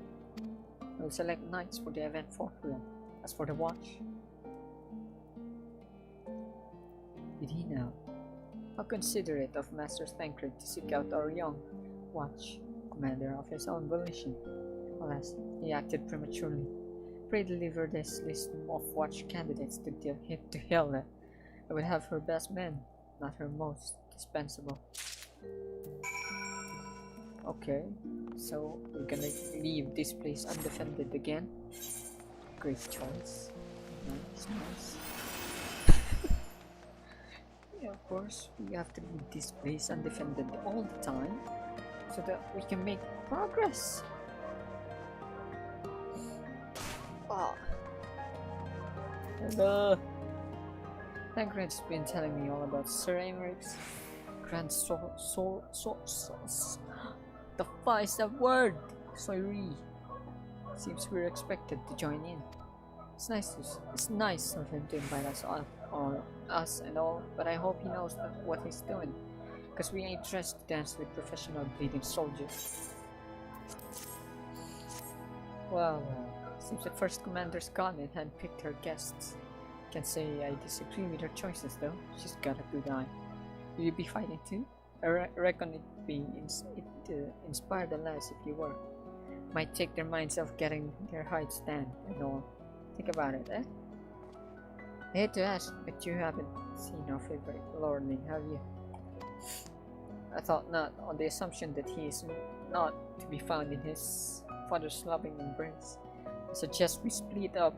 I will select knights for the event forthwith. As for the watch, did he now? How considerate of Master Thancred to seek out our young watch commander of his own volition. Alas, he acted prematurely. Pray deliver this list of watch candidates to Hilda. I would have her best men, not her most dispensable. Okay, so we're gonna leave this place undefended again. Great choice. Nice, nice. Yeah, of course, we have to leave this place undefended all the time so that we can make progress. Ah. Hello. Thancred's been telling me all about Sir Emerick's grand defies that word. Sorry. Seems we're expected to join in. It's nice of him to invite us and all, but I hope he knows what he's doing, because we ain't dressed to dance with professional bleeding soldiers. Well, seems the first commander's gone and handpicked her guests. Can't say I disagree with her choices though. She's got a good eye. Will you be fighting too? I reckon it inspire the lads if you were. Might take their minds off getting their hides tanned and all. Think about it, eh? I hate to ask, but you haven't seen our favorite lordling, have you? I thought not, on the assumption that he is not to be found in his father's loving embrace. I suggest we split up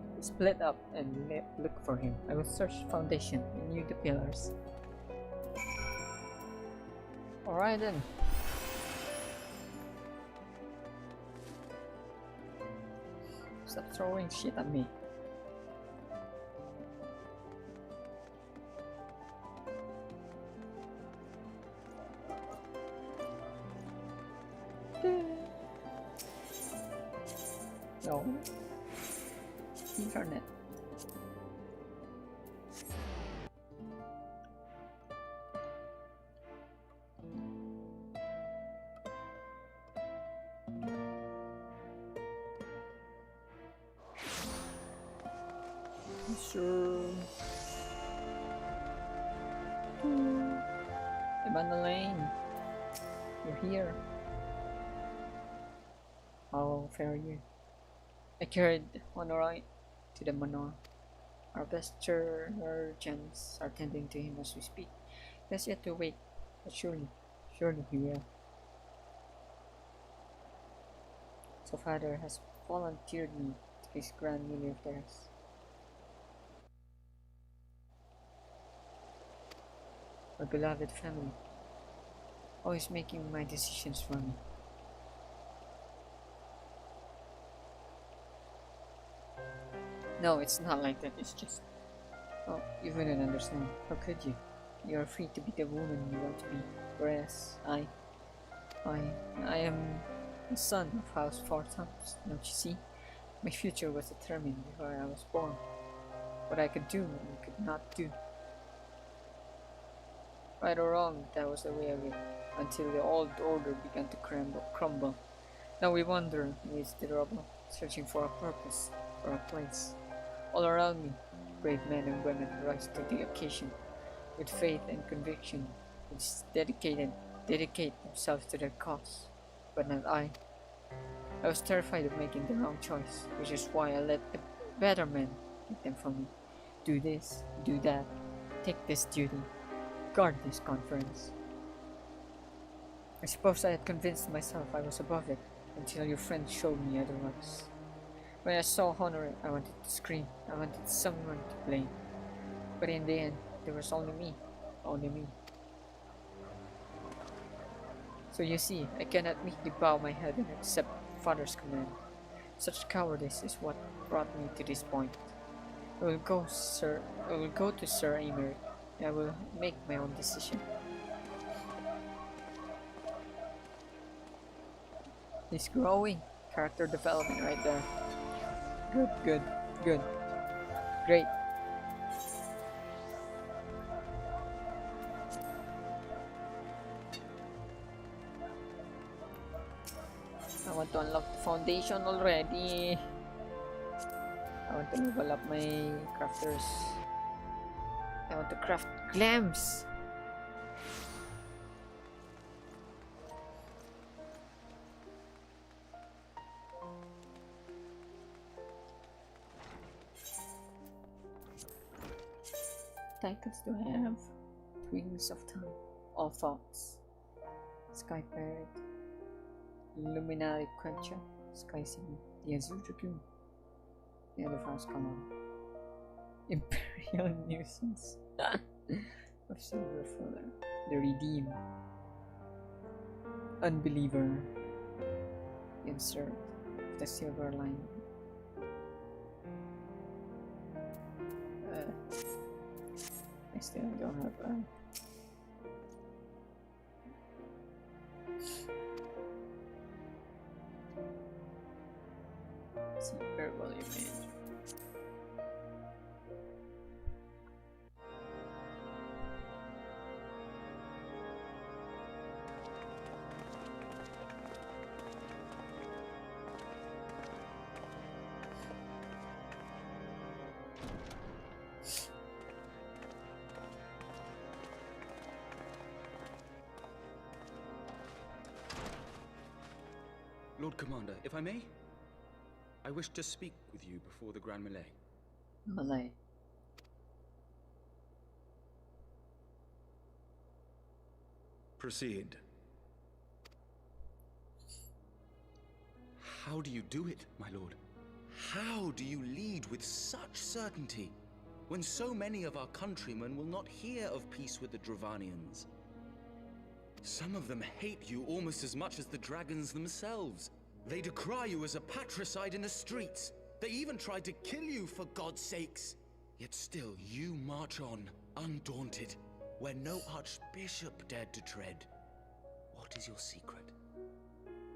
and look for him. I will search the foundation and you the pillars. Alright then. Stop throwing shit at me. No. Internet. Sure. Emmanuelle, you're here. How fare you? I carried Honorite to the manor. Our best surgeons are tending to him as we speak. He has yet to wake, but surely he will. So father has volunteered me to his grand meal of theirs. Our beloved family, always making my decisions for me. No, it's not like that, it's just... Oh, you wouldn't understand. How could you? You are free to be the woman you want to be, whereas I am the son of House Fortams, don't you see? My future was determined before I was born. What I could do and could not do. Right or wrong, that was the way of it, until the old order began to crumble. Now we wander amidst the rubble, searching for a purpose, for a place. All around me, brave men and women rise to the occasion, with faith and conviction, and dedicate themselves to their cause. But not I. I was terrified of making the wrong choice, which is why I let the better men Take them from me. Do this, do that. Take this duty. Guard this conference. I suppose I had convinced myself I was above it until your friend showed me otherwise. When I saw Honor, I wanted to scream. I wanted someone to blame. But in the end, there was only me. Only me. So you see, I cannot meekly bow my head and accept Father's command. Such cowardice is what brought me to this point. I will go to Sir Emerick. I will make my own decision. He's growing. Character development right there. Good, good, good. Great. I want to unlock the foundation already. I want to level up my crafters. I want to craft glams. Titles do I have? Wings of Time, All Thoughts, Sky Parrot, Luminary Quencher, Sky Sign, the Azure Dragoon, the End of House Column, Imperial Nuisance of Silver Fuller, the Redeem, Unbeliever, the Insert of the Silver Line. I still don't have verbal image. Lord Commander, if I may, I wish to speak with you before the Grand Melee. Melee. Proceed. How do you do it, my lord? How do you lead with such certainty, when so many of our countrymen will not hear of peace with the Dravanians? Some of them hate you almost as much as the dragons themselves. They decry you as a patricide in the streets. They even tried to kill you, for God's sakes. Yet still you march on, undaunted, where no archbishop dared to tread. What is your secret?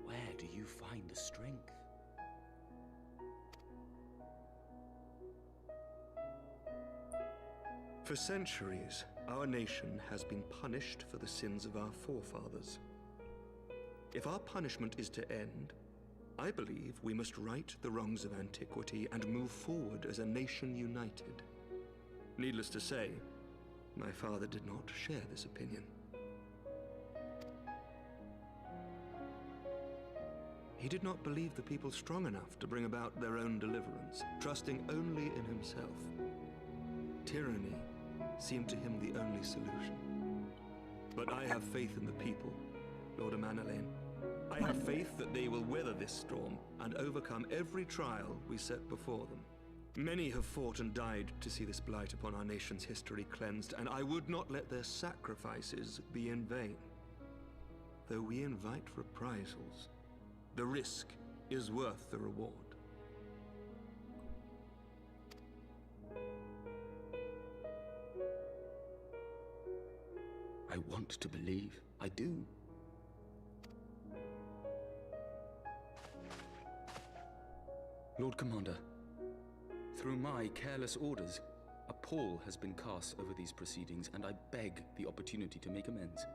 Where do you find the strength? For centuries, our nation has been punished for the sins of our forefathers. If our punishment is to end, I believe we must right the wrongs of antiquity and move forward as a nation united. Needless to say, my father did not share this opinion. He did not believe the people strong enough to bring about their own deliverance, trusting only in himself. Tyranny seemed to him the only solution. But I have faith in the people, Lord Emmanuelle. I have faith that they will weather this storm and overcome every trial we set before them. Many have fought and died to see this blight upon our nation's history cleansed, and I would not let their sacrifices be in vain. Though we invite reprisals, the risk is worth the reward. I want to believe. I do. Lord Commander, through my careless orders, a pall has been cast over these proceedings, and I beg the opportunity to make amends.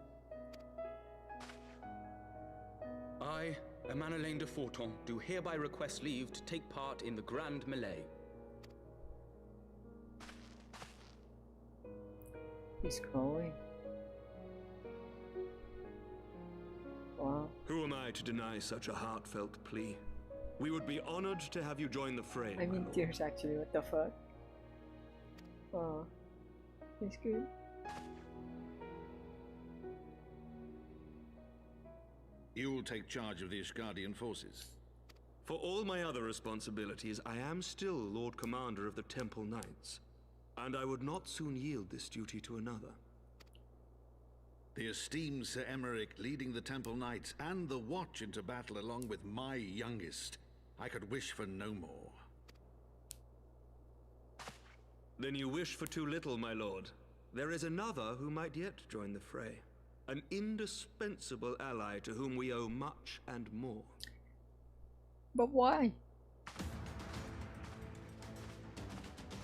I, Emmanuelle de Forton, do hereby request leave to take part in the Grand Melee. He's growing. Wow. Who am I to deny such a heartfelt plea? We would be honored to have you join the fray. I'm in tears actually, what the fuck? Oh, that's good. You will take charge of the Ishgardian forces. For all my other responsibilities, I am still Lord Commander of the Temple Knights, and I would not soon yield this duty to another. The esteemed Sir Emmerich leading the Temple Knights and the Watch into battle along with my youngest. I could wish for no more. Then you wish for too little, my lord. There is another who might yet join the fray. An indispensable ally to whom we owe much and more. But why?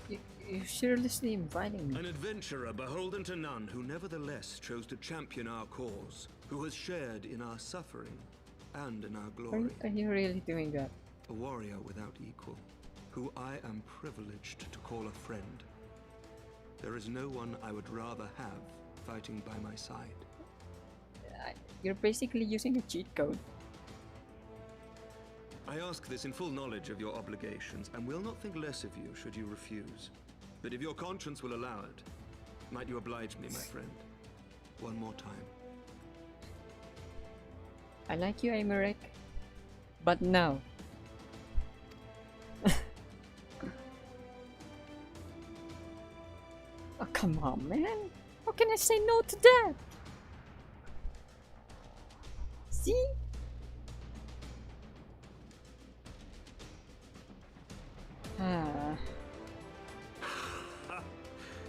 You're seriously inviting me? An adventurer beholden to none, who nevertheless chose to champion our cause, who has shared in our suffering and in our glory. Are you really doing that? A warrior without equal, who I am privileged to call a friend. There is no one I would rather have fighting by my side. You're basically using a cheat code. I ask this in full knowledge of your obligations, and will not think less of you should you refuse. But if your conscience will allow it, might you oblige me, my friend, one more time? I like you, Emmerich, but no. Oh, come on, man. How can I say no to that? See?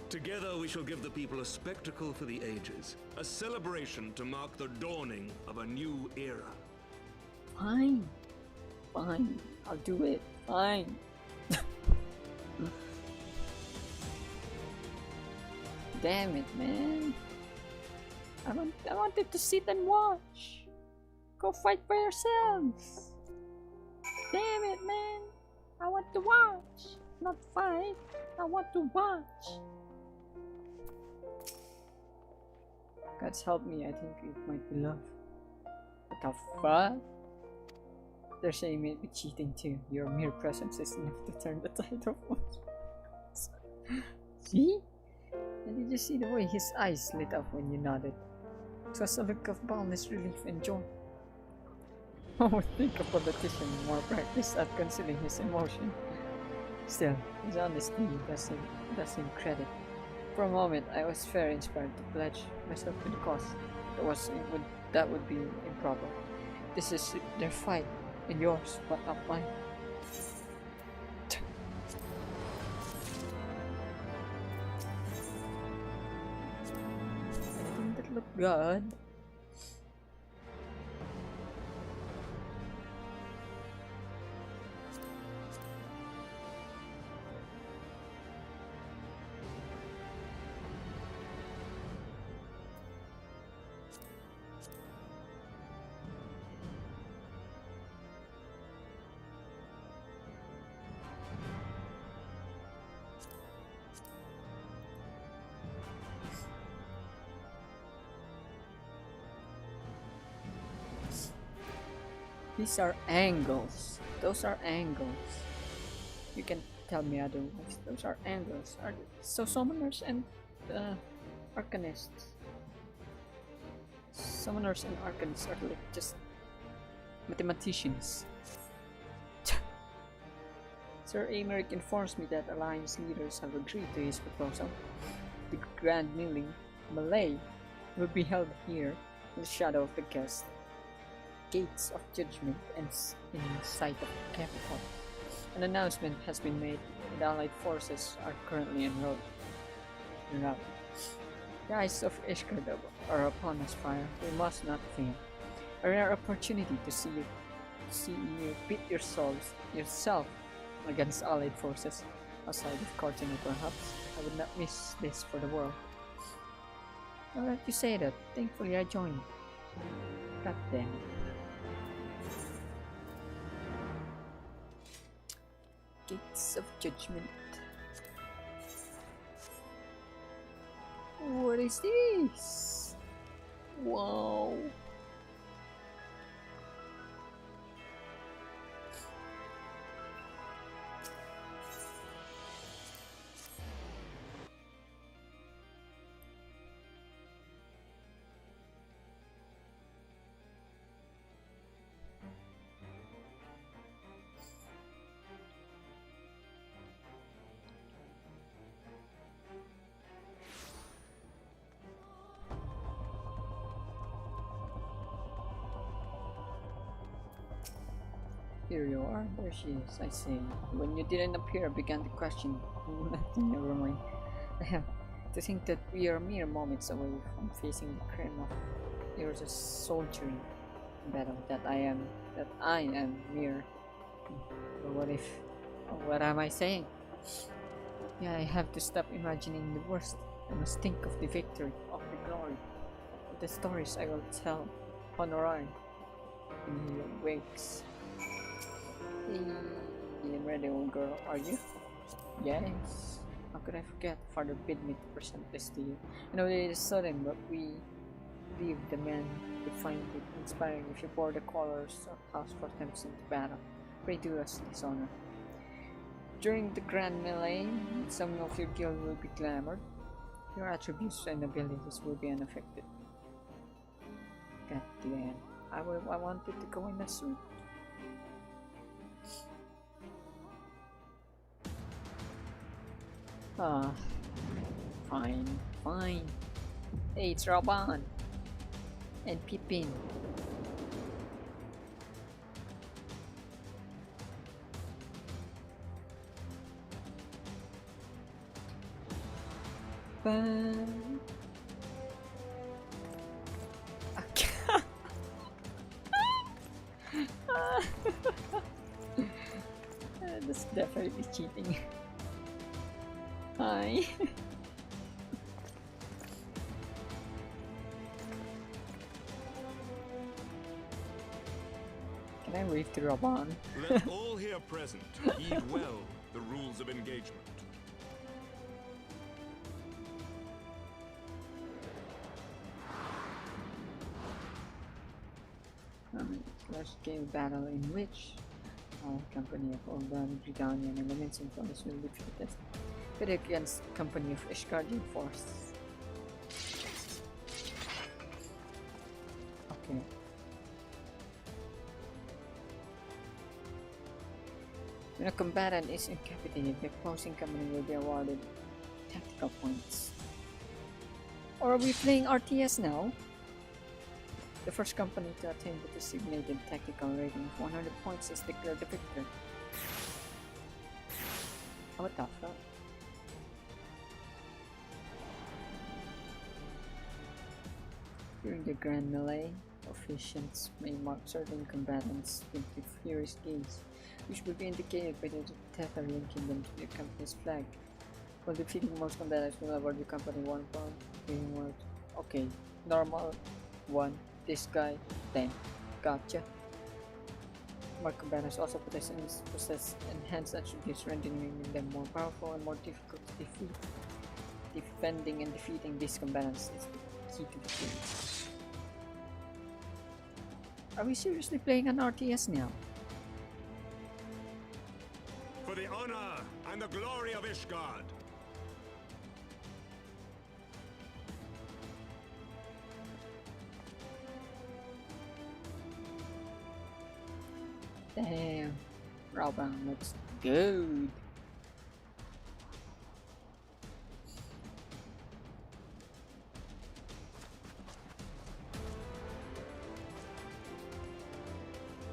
Together we shall give the people a spectacle for the ages, a celebration to mark the dawning of a new era. Fine. Fine. I'll do it. Fine. Damn it, man. I wanted to sit and watch. Go fight for yourselves. Damn it, man. I want to watch, not fight. I want to watch. God's help me, I think it might be love. What the fuck? They're saying maybe cheating too. Your mere presence is enough to turn the tide of force. See? And did you see the way his eyes lit up when you nodded? It was a look of boundless relief and joy. I would think a politician more practiced at concealing his emotion. Still, his honesty does him credit. For a moment, I was very inspired to pledge myself to the cause. That would be improper. This is their fight, and yours, but not mine. Didn't that look good? These are angles. Those are angles. You can tell me otherwise. Those are angles. So summoners and arcanists. Summoners and arcanists are like just mathematicians. Sir Emmerich informs me that Alliance leaders have agreed to his proposal. The grand melee will be held here in the shadow of the gates of judgment and in sight of the capital. An announcement has been made. The Allied forces are currently en route. The eyes of Ishgard are upon us, Frayar. We must not fear. A rare opportunity to see you pit yourself against Allied forces. Outside of Cortina, perhaps. I would not miss this for the world. I'll let you say that. Thankfully, I joined. God damn it. Gates of Judgment. What is this? Wow. Here you are. There she is, I say. When you didn't appear, I began to question. Never mind. To think that we are mere moments away from facing the crime of yours a soldiering battle. That I am mere. But what if? What am I saying? Yeah, I have to stop imagining the worst. I must think of the victory, of the glory, of the stories I will tell Honorar in he wakes. Hey, I'm ready, old girl. Are you? Yes. How could I forget? Father bid me to present this to you. I know it is sudden, but we believe the man would find it inspiring if you bore the colors of House for attempts into battle. Pray do us this honor. During the grand melee, some of your guild will be glamored. Your attributes and abilities will be unaffected. God damn. I wanted to go in a suit. Ah, fine. Hey, it's Raban and Pippin. That's definitely cheating. Hi. Can I wave to Raban? Let all here present heed well the rules of engagement. Large scale battle in which our company of Oldan, Bridanian, and elements in force will be fit against company of Ishgardian force. Okay. When a combatant is incapacitated, the opposing company will be awarded tactical points. Or are we playing RTS now? The first company to attain the designated tactical rating of 100 points is declared the victor. What the fuck? During the grand melee, officiants may mark certain combatants with the furious gaze, which will be indicated by the tether linking them to the company's flag. While defeating most combatants will award the company 1 point. Okay, normal 1. This guy, 10. Gotcha. More combatants also possess enhanced attributes, rendering them more powerful and more difficult to defeat. Defending and defeating these combatants is the key to victory. Are we seriously playing an RTS now? For the honor and the glory of Ishgard. Damn, Raban looks good.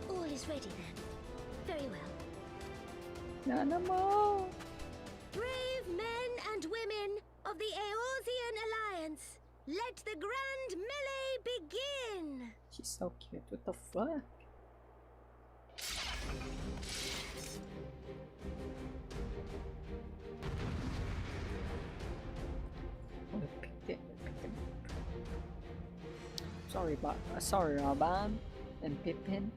All is ready then. Very well. Nana mo. Brave men and women of the Eorzean Alliance, let the grand melee begin! She's so cute. What the fuck? Sorry, Raban and Pippin.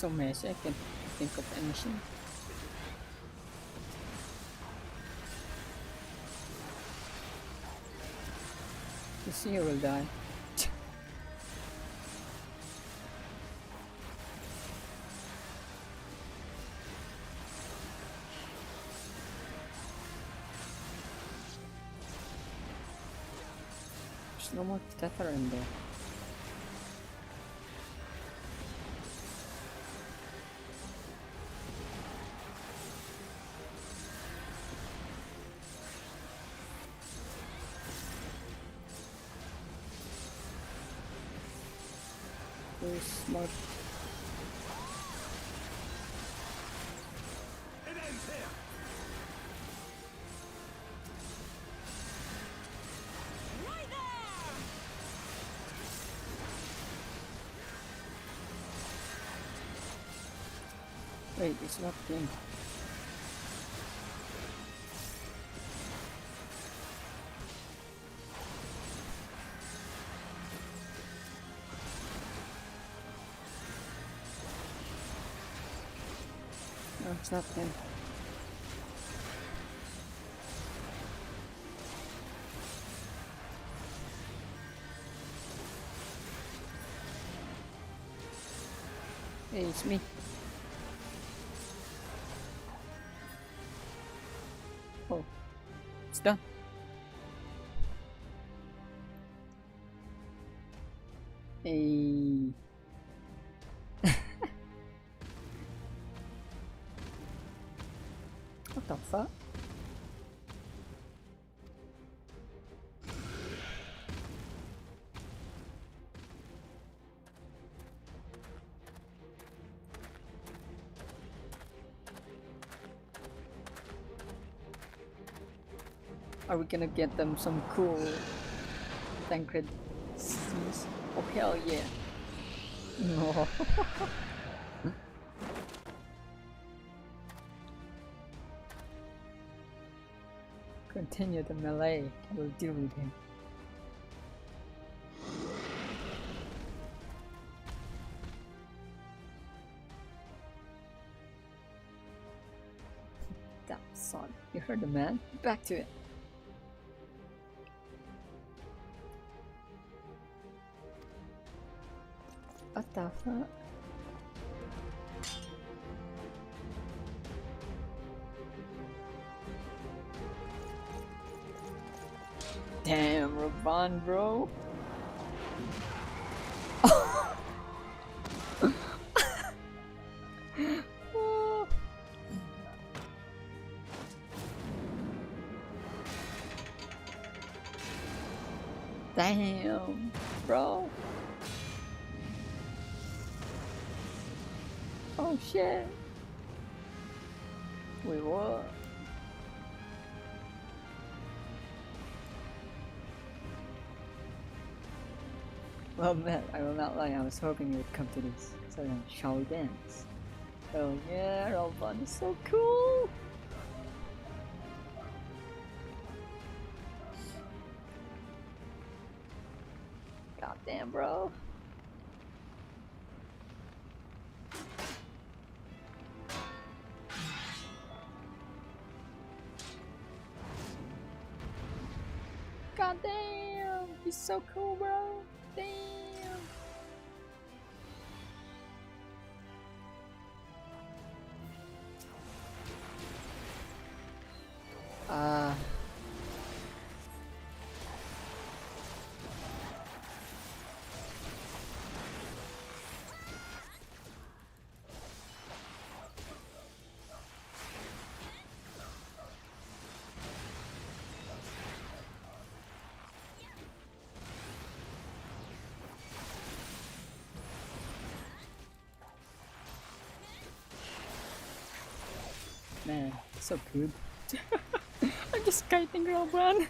so messy, I can't think of anything. You see, you will die. There's no more tether in there. Smart. It ends here. Right there! Wait, it's not him. No, it's not him. Hey, it's me. Oh, it's done. Hey. What the fuck? Are we gonna get them some cool Tancred Seas? Oh hell yeah! No. Continue the melee. We'll deal with him. Damn son, you heard the man? Back to it. What the fuck? Damn, Ravan, bro. Oh. Damn, bro. Oh shit. Wait, what? Well, Matt, I will not lie, I was hoping you would come to this. So then, shall we dance? Oh yeah, Ravan is so cool! Goddamn, bro. Goddamn! He's so cool, bro! Damn! Man, so good. I'm just kiting Ravan.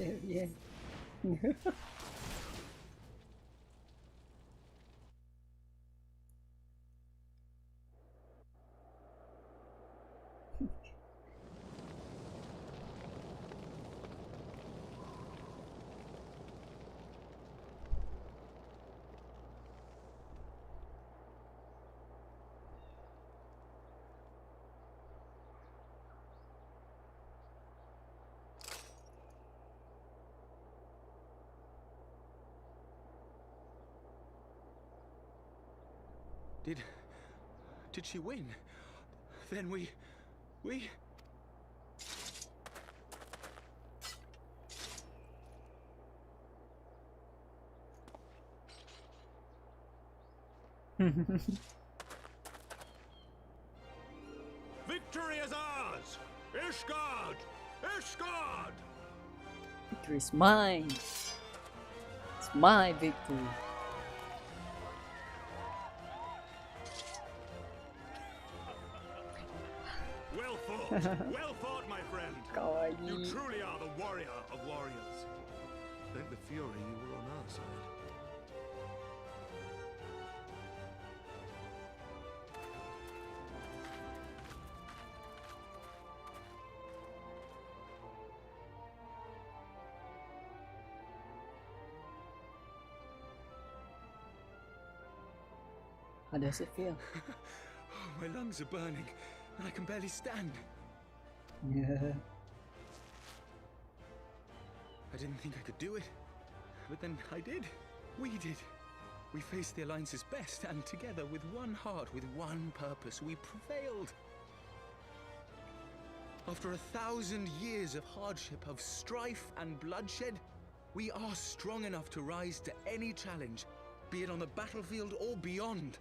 Yeah. Did she win? Then we... Victory is ours! Ishgard! Ishgard! Victory is mine! It's my victory! Well fought! Well fought, my friend! You truly are the warrior of warriors. Thank the Fury you were on our side. How does it feel? My lungs are burning, and I can barely stand. Yeah. I didn't think I could do it, but then I did. We did. We faced the Alliance's best, and together, with one heart, with one purpose, we prevailed. After 1,000 years of hardship, of strife and bloodshed, we are strong enough to rise to any challenge, be it on the battlefield or beyond.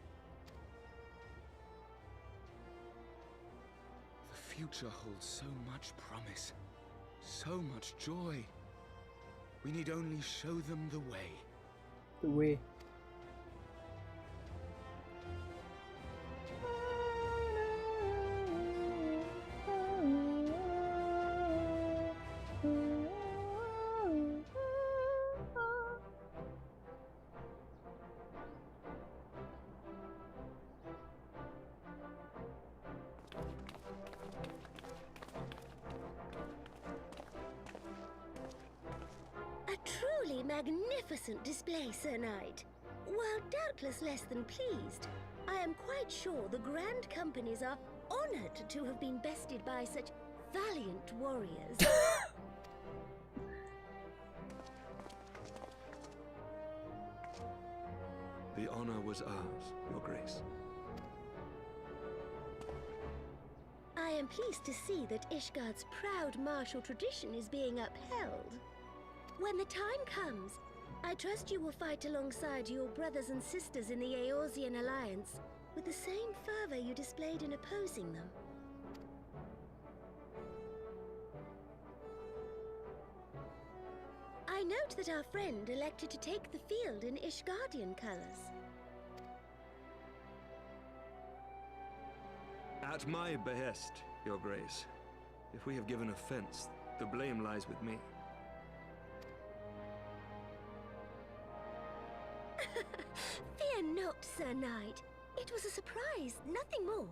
The future holds so much promise, so much joy. We need only show them the way. The way. Magnificent display, Sir Knight. While doubtless less than pleased, I am quite sure the Grand Companies are honored to have been bested by such valiant warriors. The honor was ours, Your Grace. I am pleased to see that Ishgard's proud martial tradition is being upheld. When the time comes, I trust you will fight alongside your brothers and sisters in the Eorzean Alliance with the same fervor you displayed in opposing them. I note that our friend elected to take the field in Ishgardian colors. At my behest, Your Grace. If we have given offense, the blame lies with me. Fear not, Sir Knight. It was a surprise, nothing more.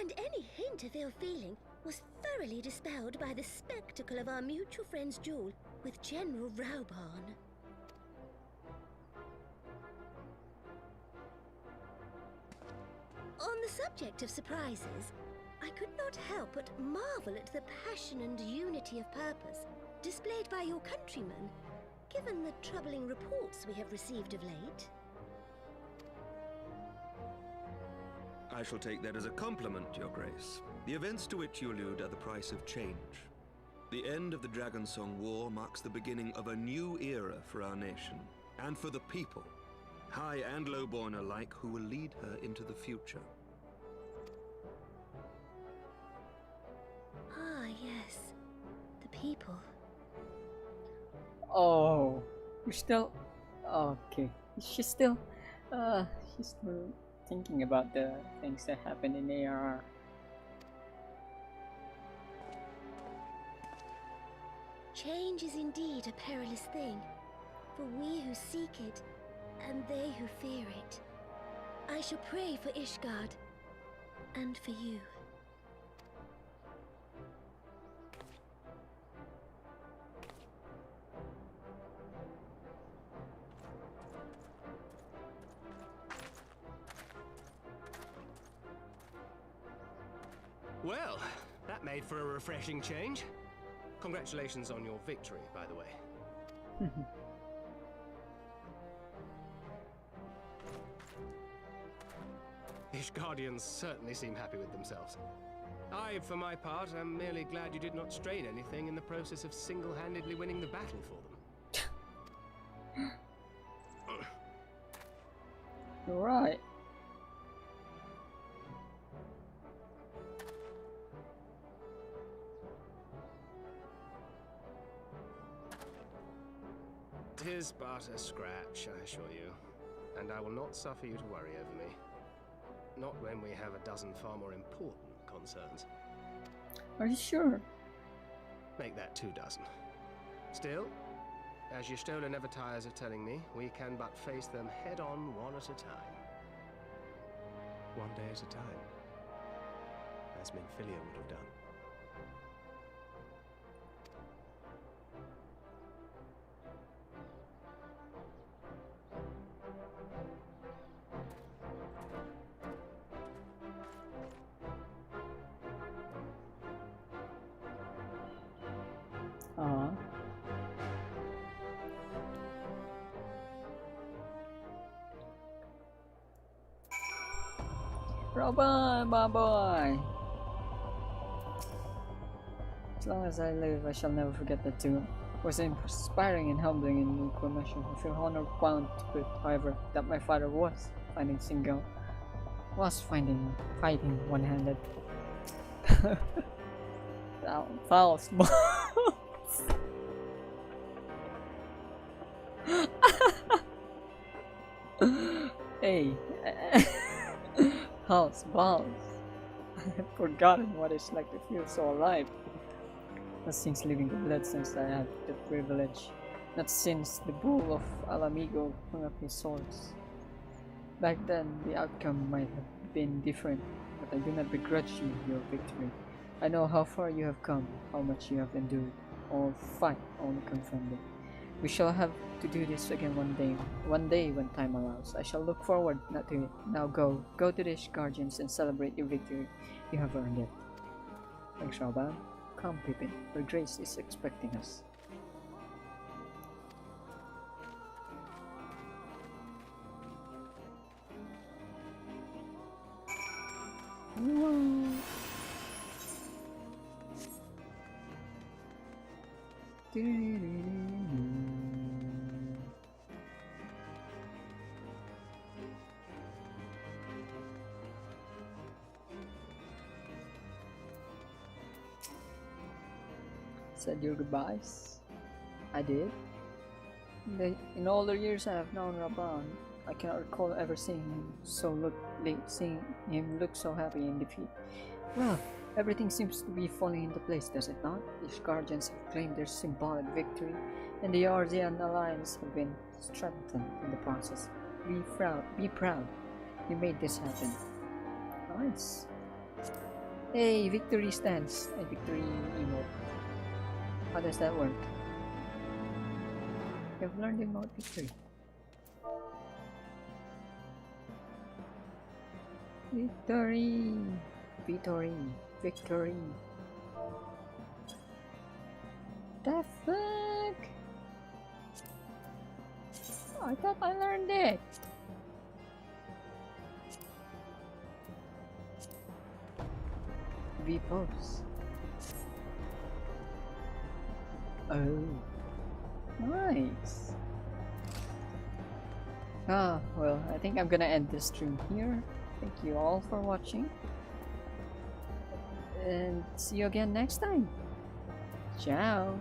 And any hint of ill feeling was thoroughly dispelled by the spectacle of our mutual friend's duel with General Raubarn. On the subject of surprises, I could not help but marvel at the passion and unity of purpose displayed by your countrymen, given the troubling reports we have received of late. I shall take that as a compliment, Your Grace. The events to which you allude are the price of change. The end of the Dragonsong War marks the beginning of a new era for our nation, and for the people, high and lowborn alike, who will lead her into the future. Ah, yes. The people. Oh, you're still... okay. She's still thinking about the things that happened in ARR. Change is indeed a perilous thing, for we who seek it, and they who fear it. I shall pray for Ishgard, and for you. Well, that made for a refreshing change. Congratulations on your victory, by the way. Ishgardians certainly seem happy with themselves. I, for my part, am merely glad you did not strain anything in the process of single-handedly winning the battle for them. Right. Tis but a scratch, I assure you, and I will not suffer you to worry over me. Not when we have a dozen far more important concerns. Are you sure? Make that 2 dozen. Still, as Y'shtola never tires of telling me, we can but face them head-on one at a time. One day at a time. As Minfilia would have done. Bye bye bye. As long as I live, I shall never forget that too. It was inspiring and humbling in equal measure. I feel honor bound to it, however, that my father was fighting one-handed. False. Hey. House balls. I've forgotten what it's like to feel so alive. Not since leaving the blood, since I had the privilege. Not since the bull of Alamigo hung up his swords. Back then, the outcome might have been different, but I do not begrudge you your victory. I know how far you have come, how much you have endured. All fight only confirmed it. We shall have to do this again one day when time allows. I shall look forward not to it. Now go to the Ishgardians and celebrate your victory. You have earned it. Thanks, Raban. Come, Pippin, where Grace is expecting us. Whoa. Said your goodbyes. I did. In all the years I have known Raban, I cannot recall ever seeing him look so happy in defeat. Well, everything seems to be falling into place, does it not? The Ishgardians have claimed their symbolic victory, and the Eorzean alliance have been strengthened in the process. Be proud. You made this happen. Nice. Hey, victory stance. A victory emote. How does that work? You've learned emote victory. Victory! Victory! Victory! The fuck? I thought I learned it! V-pose. Oh. Nice! Well, I think I'm gonna end this stream here. Thank you all for watching. And see you again next time. Ciao!